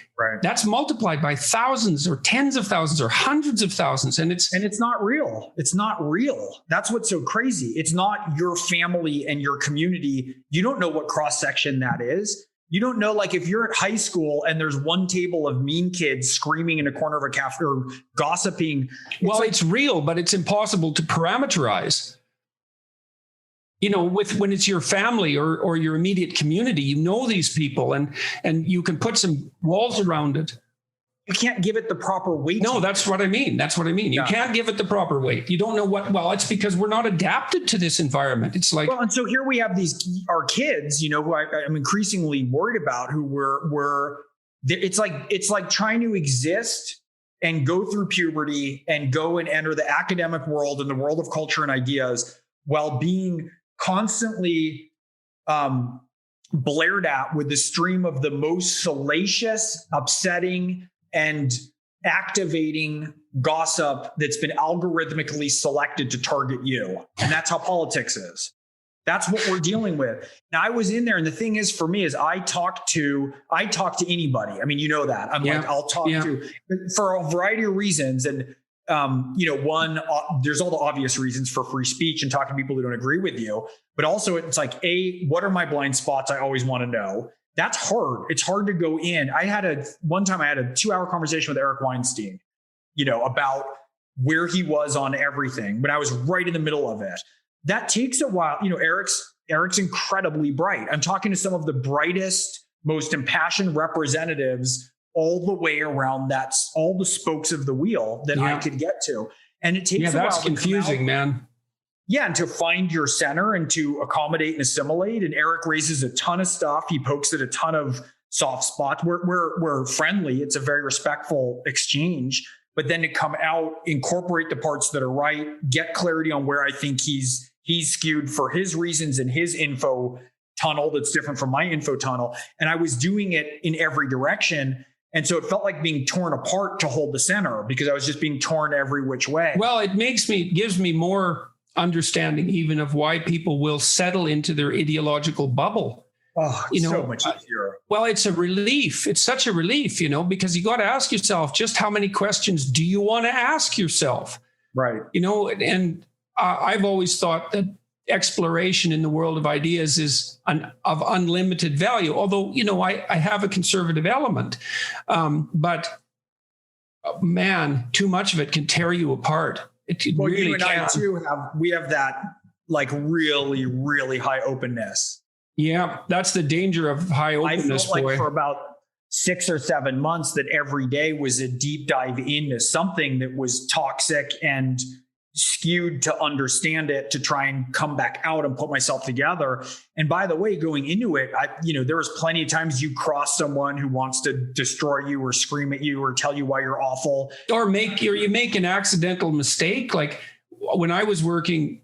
that's multiplied by thousands or tens of thousands or hundreds of thousands. And it's not real. It's not real. That's what's so crazy. It's not your family and your community. You don't know what cross section that is. You don't know, like, if you're at high school and there's one table of mean kids screaming in a corner of a cafe or gossiping. It's real, but it's impossible to parameterize. When it's your family or your immediate community, these people and you can put some walls around it. You can't give it the proper weight. No, that's what I mean. You can't give it the proper weight. You don't know it's because we're not adapted to this environment. It's like, and so here we have our kids, who I'm increasingly worried about, who it's like trying to exist and go through puberty and go and enter the academic world and the world of culture and ideas while being constantly blared at with the stream of the most salacious, upsetting, and activating gossip that's been algorithmically selected to target you. And that's how politics is. That's what we're dealing with. Now, I was in there, and the thing is, for me, is I talk to anybody. I mean, that. I'll talk to, for a variety of reasons. And one, there's all the obvious reasons for free speech and talking to people who don't agree with you, but also it's like, what are my blind spots? I always want to know. That's hard. It's hard to go in. One time I had a 2-hour conversation with Eric Weinstein, about where he was on everything, but I was right in the middle of it. That takes a while. Eric's incredibly bright. I'm talking to some of the brightest, most impassioned representatives all the way around. That's all the spokes of the wheel that I could get to. And it takes a while. That's confusing, man. Yeah. And to find your center and to accommodate and assimilate. And Eric raises a ton of stuff. He pokes at a ton of soft spots. We're friendly. It's a very respectful exchange. But then to come out, incorporate the parts that are right, get clarity on where I think he's skewed for his reasons and his info tunnel that's different from my info tunnel. And I was doing it in every direction. And so it felt like being torn apart to hold the center because I was just being torn every which way. Well, it gives me more understanding even of why people will settle into their ideological bubble. Oh, so much easier. Well, it's a relief. It's such a relief, because you got to ask yourself, just how many questions do you want to ask yourself? Right. And I've always thought that exploration in the world of ideas is of unlimited value. Although, I have a conservative element, but man, too much of it can tear you apart. Really you and I too have that like really, really high openness. Yeah, that's the danger of high openness. I felt like for about 6 or 7 months that every day was a deep dive into something that was toxic and skewed to understand it, to try and come back out and put myself together. And by the way, going into it, there was plenty of times you cross someone who wants to destroy you or scream at you or tell you why you're awful. Or you make an accidental mistake. Like when I was working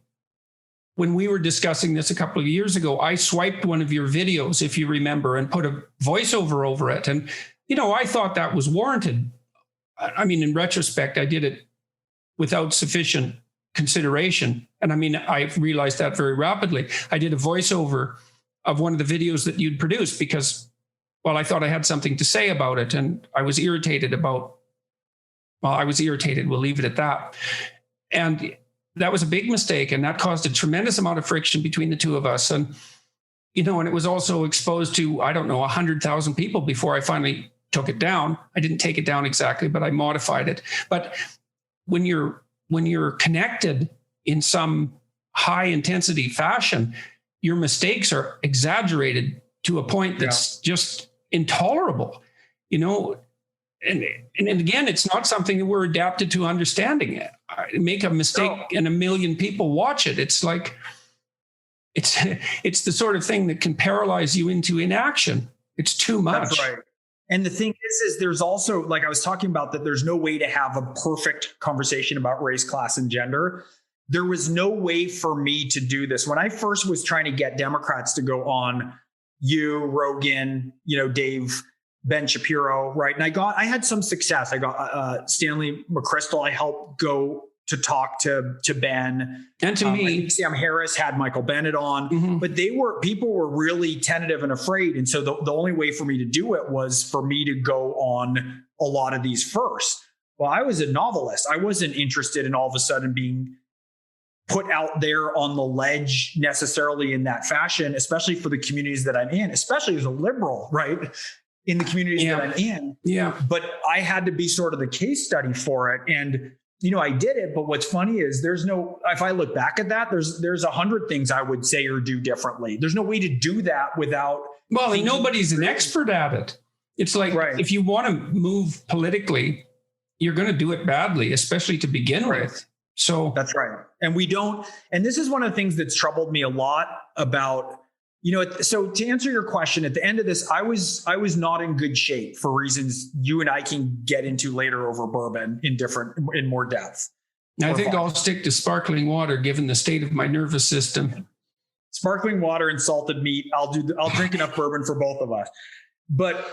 when we were discussing this a couple of years ago, I swiped one of your videos, if you remember, and put a voiceover over it. And, I thought that was warranted. I mean, in retrospect, I did it without sufficient consideration. And I mean, I realized that very rapidly. I did a voiceover of one of the videos that you'd produced because, well, I thought I had something to say about it. And I was irritated We'll leave it at that. And that was a big mistake. And that caused a tremendous amount of friction between the two of us. And, and it was also exposed to, 100,000 people before I finally took it down. I didn't take it down exactly, but I modified it. But when you're connected in some high intensity fashion, your mistakes are exaggerated to a point that's just intolerable, And again, it's not something that we're adapted to understanding it. Make a mistake and 1 million people watch it. It's like, it's the sort of thing that can paralyze you into inaction. It's too much. That's right. And the thing is there's also, like I was talking about, that there's no way to have a perfect conversation about race, class, and gender. There was no way for me to do this. When I first was trying to get Democrats to go on, you, Rogan, Dave, Ben Shapiro, right? And I had some success. I got Stanley McChrystal. I helped go to talk to Ben. And to me. I think Sam Harris had Michael Bennett on, but people were really tentative and afraid. And so the only way for me to do it was for me to go on a lot of these first. Well, I was a novelist. I wasn't interested in all of a sudden being put out there on the ledge necessarily in that fashion, especially for the communities that I'm in, especially as a liberal, right? In the communities that I'm in. Yeah. But I had to be sort of the case study for it. And, I did it. But what's funny is if I look back at that, there's 100 things I would say or do differently. There's no way to do that without. Well, and nobody's an expert at it. It's like, if you want to move politically, you're going to do it badly, especially to begin with. So that's right. And we don't. And this is one of the things that's troubled me a lot about, so to answer your question, at the end of this, I was not in good shape for reasons you and I can get into later over bourbon in more depth. I think I'll stick to sparkling water given the state of my nervous system. Sparkling water and salted meat. I'll drink enough bourbon for both of us. But,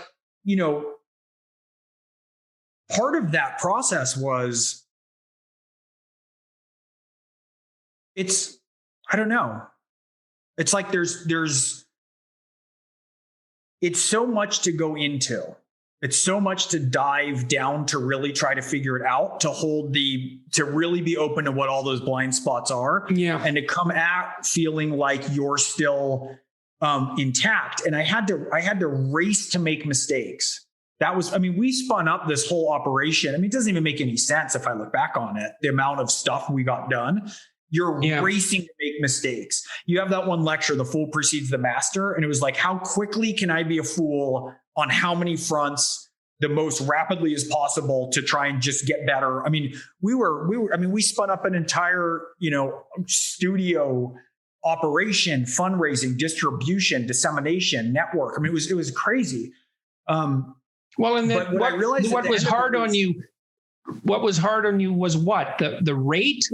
part of that process was I don't know. It's like it's so much to go into. It's so much to dive down to really try to figure it out, to really be open to what all those blind spots are. Yeah. And to come at feeling like you're still intact. And I had to race to make mistakes. We spun up this whole operation. It doesn't even make any sense if I look back on it, the amount of stuff we got done. You're racing to make mistakes. You have that one lecture, The Fool Precedes the Master. And it was like, how quickly can I be a fool on how many fronts the most rapidly as possible to try and just get better? We spun up an entire, studio operation, fundraising, distribution, dissemination, network. It was crazy. Well, and then what was hard on you was what? The rate,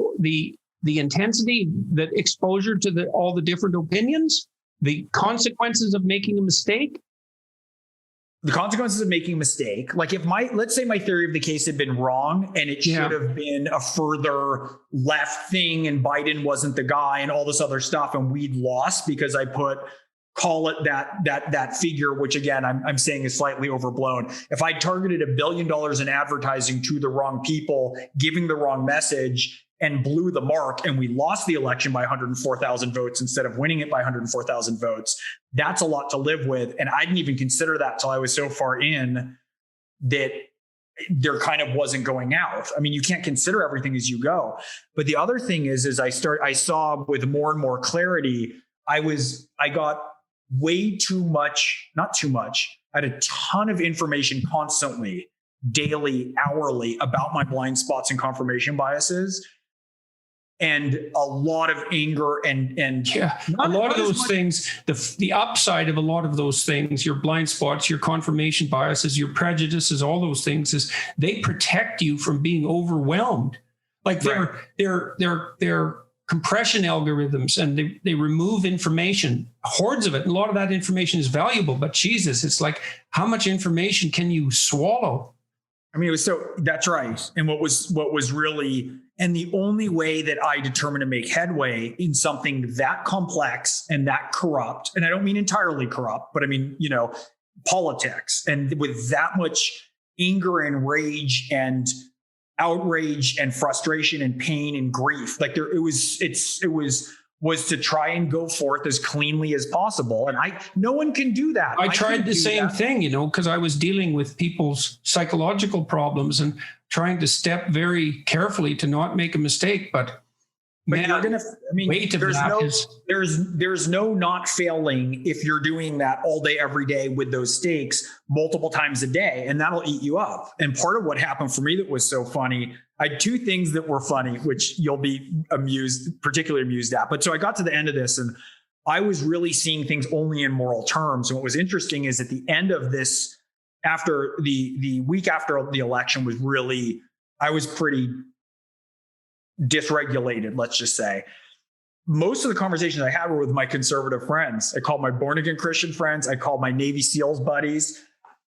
the intensity, the exposure to all the different opinions, the consequences of making a mistake. The consequences of making a mistake. Like let's say my theory of the case had been wrong and it should have been a further left thing and Biden wasn't the guy and all this other stuff. And we'd lost because I call it that figure, which again, I'm saying is slightly overblown. If I targeted $1 billion in advertising to the wrong people, giving the wrong message and blew the mark and we lost the election by 104,000 votes instead of winning it by 104,000 votes, that's a lot to live with. And I didn't even consider that till I was so far in that there kind of wasn't going out. You can't consider everything as you go. But the other thing is I saw with more and more clarity, I got way too much, not too much. I had a ton of information constantly, daily, hourly about my blind spots and confirmation biases. And a lot of anger and a lot of those things, the upside of a lot of those things, your blind spots, your confirmation biases, your prejudices, all those things is they protect you from being overwhelmed. Like they're compression algorithms, and they remove information, hordes of it. And a lot of that information is valuable, but Jesus, it's like, how much information can you swallow? I mean, that's right. And what was really, and the only way that I determined to make headway in something that complex and that corrupt, and I don't mean entirely corrupt, but I mean, politics, and with that much anger and rage and outrage and frustration and pain and grief, like was to try and go forth as cleanly as possible. And no one can do that. I tried the same thing, because I was dealing with people's psychological problems and trying to step very carefully to not make a mistake. But man, there's no not failing if you're doing that all day, every day with those stakes multiple times a day, and that'll eat you up. And part of what happened for me that was so funny, I had two things that were funny, which you'll be particularly amused at. But so I got to the end of this and I was really seeing things only in moral terms. And what was interesting is at the end of this, after the week after the election I was pretty dysregulated, let's just say. Most of the conversations I had were with my conservative friends. I called my born again Christian friends. I called my Navy SEALs buddies,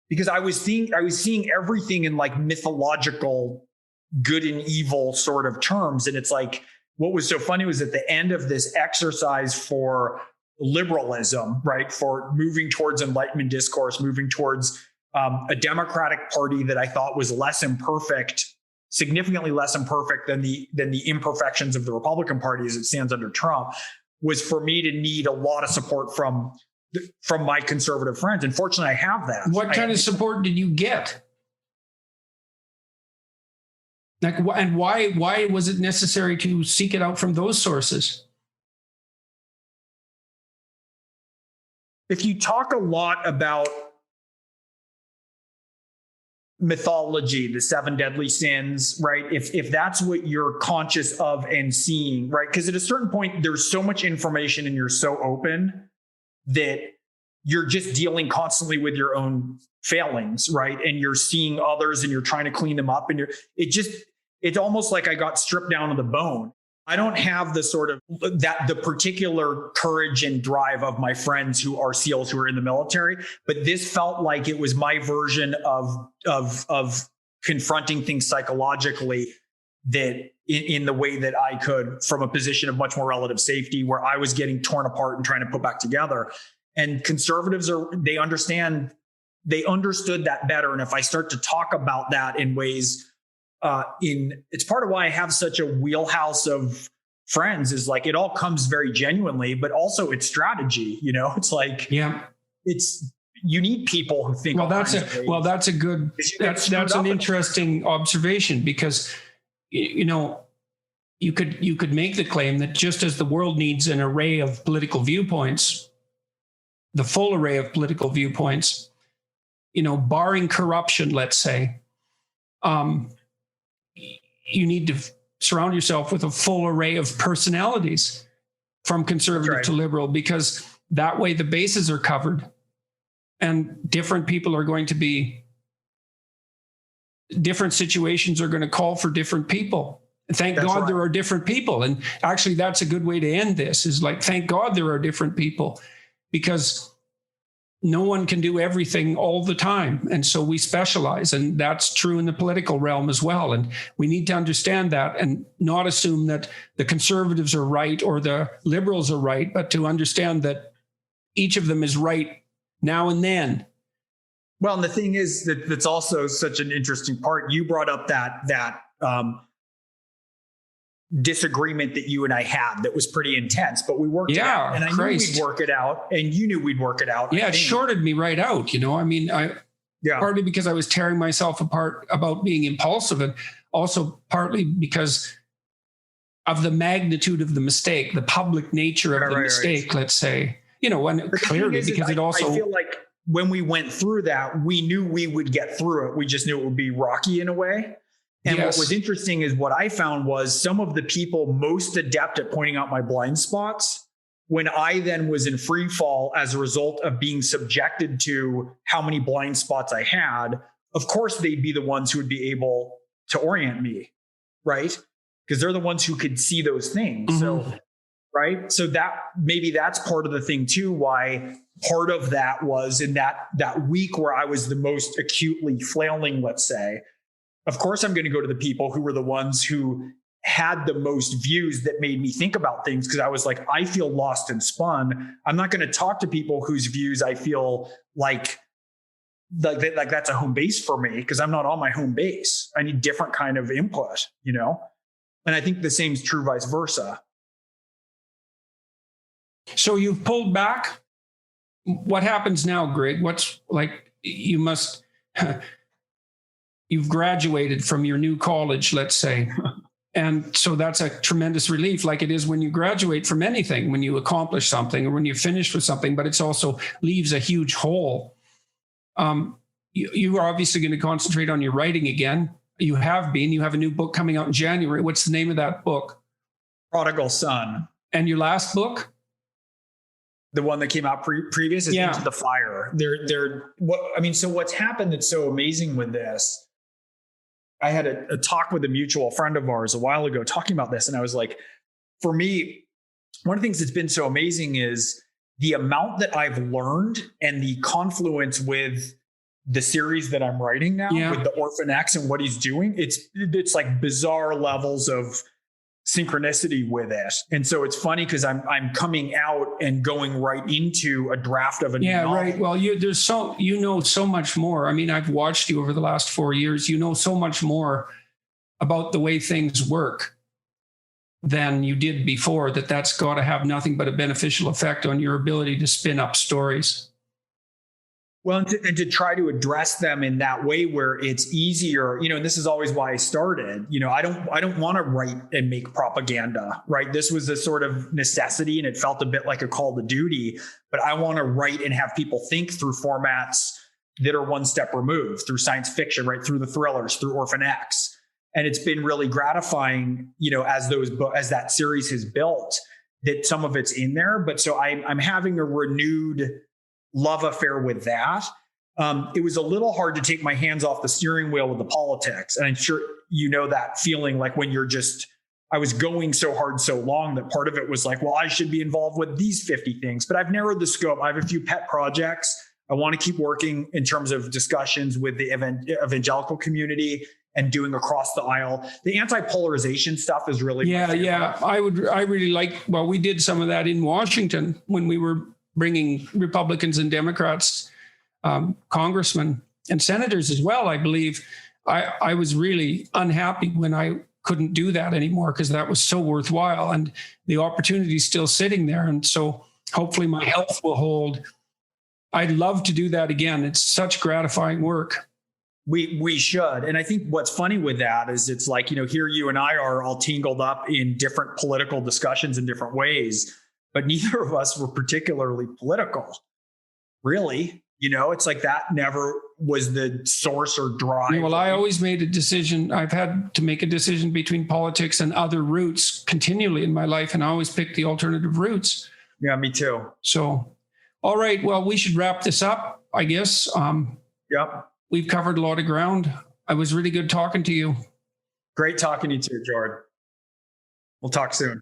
because I was seeing everything in like mythological good and evil sort of terms. And it's like, what was so funny was at the end of this exercise for liberalism, right? For moving towards Enlightenment discourse, moving towards a Democratic Party that I thought was less imperfect, significantly less imperfect than the imperfections of the Republican Party as it stands under Trump, was for me to need a lot of support from my conservative friends. And fortunately, I have that. What kind of support did you get? Like, and why was it necessary to seek it out from those sources? If you talk a lot about mythology, the 7 deadly sins, right? If that's what you're conscious of and seeing, right? Because at a certain point, there's so much information and you're so open that you're just dealing constantly with your own failings, right? And you're seeing others and you're trying to clean them up, and it's almost like I got stripped down to the bone. I don't have the sort of the particular courage and drive of my friends who are SEALs who are in the military, but this felt like it was my version of confronting things psychologically, that in the way that I could, from a position of much more relative safety, where I was getting torn apart and trying to put back together. And conservatives they understood that better. And if I start to talk about that in ways, it's part of why I have such a wheelhouse of friends, is like, it all comes very genuinely, but also it's strategy, it's like, you need people who think, that's an interesting observation, because, you could make the claim that just as the world needs an array of political viewpoints, the full array of political viewpoints, barring corruption, let's say, you need to surround yourself with a full array of personalities, from conservative to liberal, because that way the bases are covered and different situations are going to call for different people. Thank God there are different people. And actually, that's a good way to end this, is like, thank God there are different people, because no one can do everything all the time. And so we specialize, and that's true in the political realm as well. And we need to understand that and not assume that the conservatives are right or the liberals are right, but to understand that each of them is right now and then. Well, and the thing is that's also such an interesting part. You brought up that disagreement that you and I had that was pretty intense, but we worked it out, and I knew we'd work it out, and you knew we'd work it out. Yeah, it shorted me right out. Partly because I was tearing myself apart about being impulsive, and also partly because of the magnitude of the mistake, the public nature of the mistake, let's say, and clearly because it also, I feel like when we went through that, we knew we would get through it. We just knew it would be rocky in a way. And what was interesting is what I found was some of the people most adept at pointing out my blind spots, when I then was in free fall as a result of being subjected to how many blind spots I had, of course, they'd be the ones who would be able to orient me, right? because they're the ones who could see those things. So, right. So maybe that's part of the thing too, why part of that was in that week where I was the most acutely flailing, let's say, of course, I'm going to go to the people who were the ones who had the most views that made me think about things, because I was like, I feel lost and spun. I'm not going to talk to people whose views I feel like that's a home base for me, because I'm not on my home base. I need different kind of input, And I think the same is true vice versa. So you've pulled back. What happens now, Greg? What's like, you've graduated from your new college, let's say. And so that's a tremendous relief, like it is when you graduate from anything, when you accomplish something or when you're finished with something, but it's also leaves a huge hole. You are obviously going to concentrate on your writing again. You have a new book coming out in January. What's the name of that book? Prodigal Son. And your last book? The one that came out previous is Into the Fire. So what's happened that's so amazing with this, I had a talk with a mutual friend of ours a while ago talking about this. And I was like, for me, one of the things that's been so amazing is the amount that I've learned and the confluence with the series that I'm writing now with the Orphan X and what he's doing. It's like bizarre levels of synchronicity with it. And so it's funny because I'm coming out and going right into a draft of a new novel. Right. Well, you know so much more. I mean, I've watched you over the last 4 years. You know so much more about the way things work than you did before. That's got to have nothing but a beneficial effect on your ability to spin up stories. Well, and to try to address them in that way where it's easier, and this is always why I started, I don't want to write and make propaganda, right? This was a sort of necessity and it felt a bit like a call to duty, but I want to write and have people think through formats that are one step removed, through science fiction, right? Through the thrillers, through Orphan X. And it's been really gratifying, as that series has built, that some of it's in there. But so I'm having a renewed love affair with that. It was a little hard to take my hands off the steering wheel with the politics. And I'm sure that feeling, like when I was going so hard so long that part of it was like, well, I should be involved with these 50 things, but I've narrowed the scope. I have a few pet projects. I want to keep working in terms of discussions with the evangelical community and doing across the aisle. The anti-polarization stuff is really I really like, well, we did some of that in Washington when we were bringing Republicans and Democrats, congressmen and senators as well. I believe I was really unhappy when I couldn't do that anymore, because that was so worthwhile and the opportunity is still sitting there. And so hopefully my health will hold. I'd love to do that again. It's such gratifying work. We should. And I think what's funny with that is it's like, here you and I are all tangled up in different political discussions in different ways, but neither of us were particularly political, really. It's like that never was the source or drive. Well, I always made a decision. I've had to make a decision between politics and other routes continually in my life, and I always picked the alternative routes. Yeah, me too. So, all right. Well, we should wrap this up, I guess. Yep. We've covered a lot of ground. It was really good talking to you. Great talking to you too, Jordan. We'll talk soon.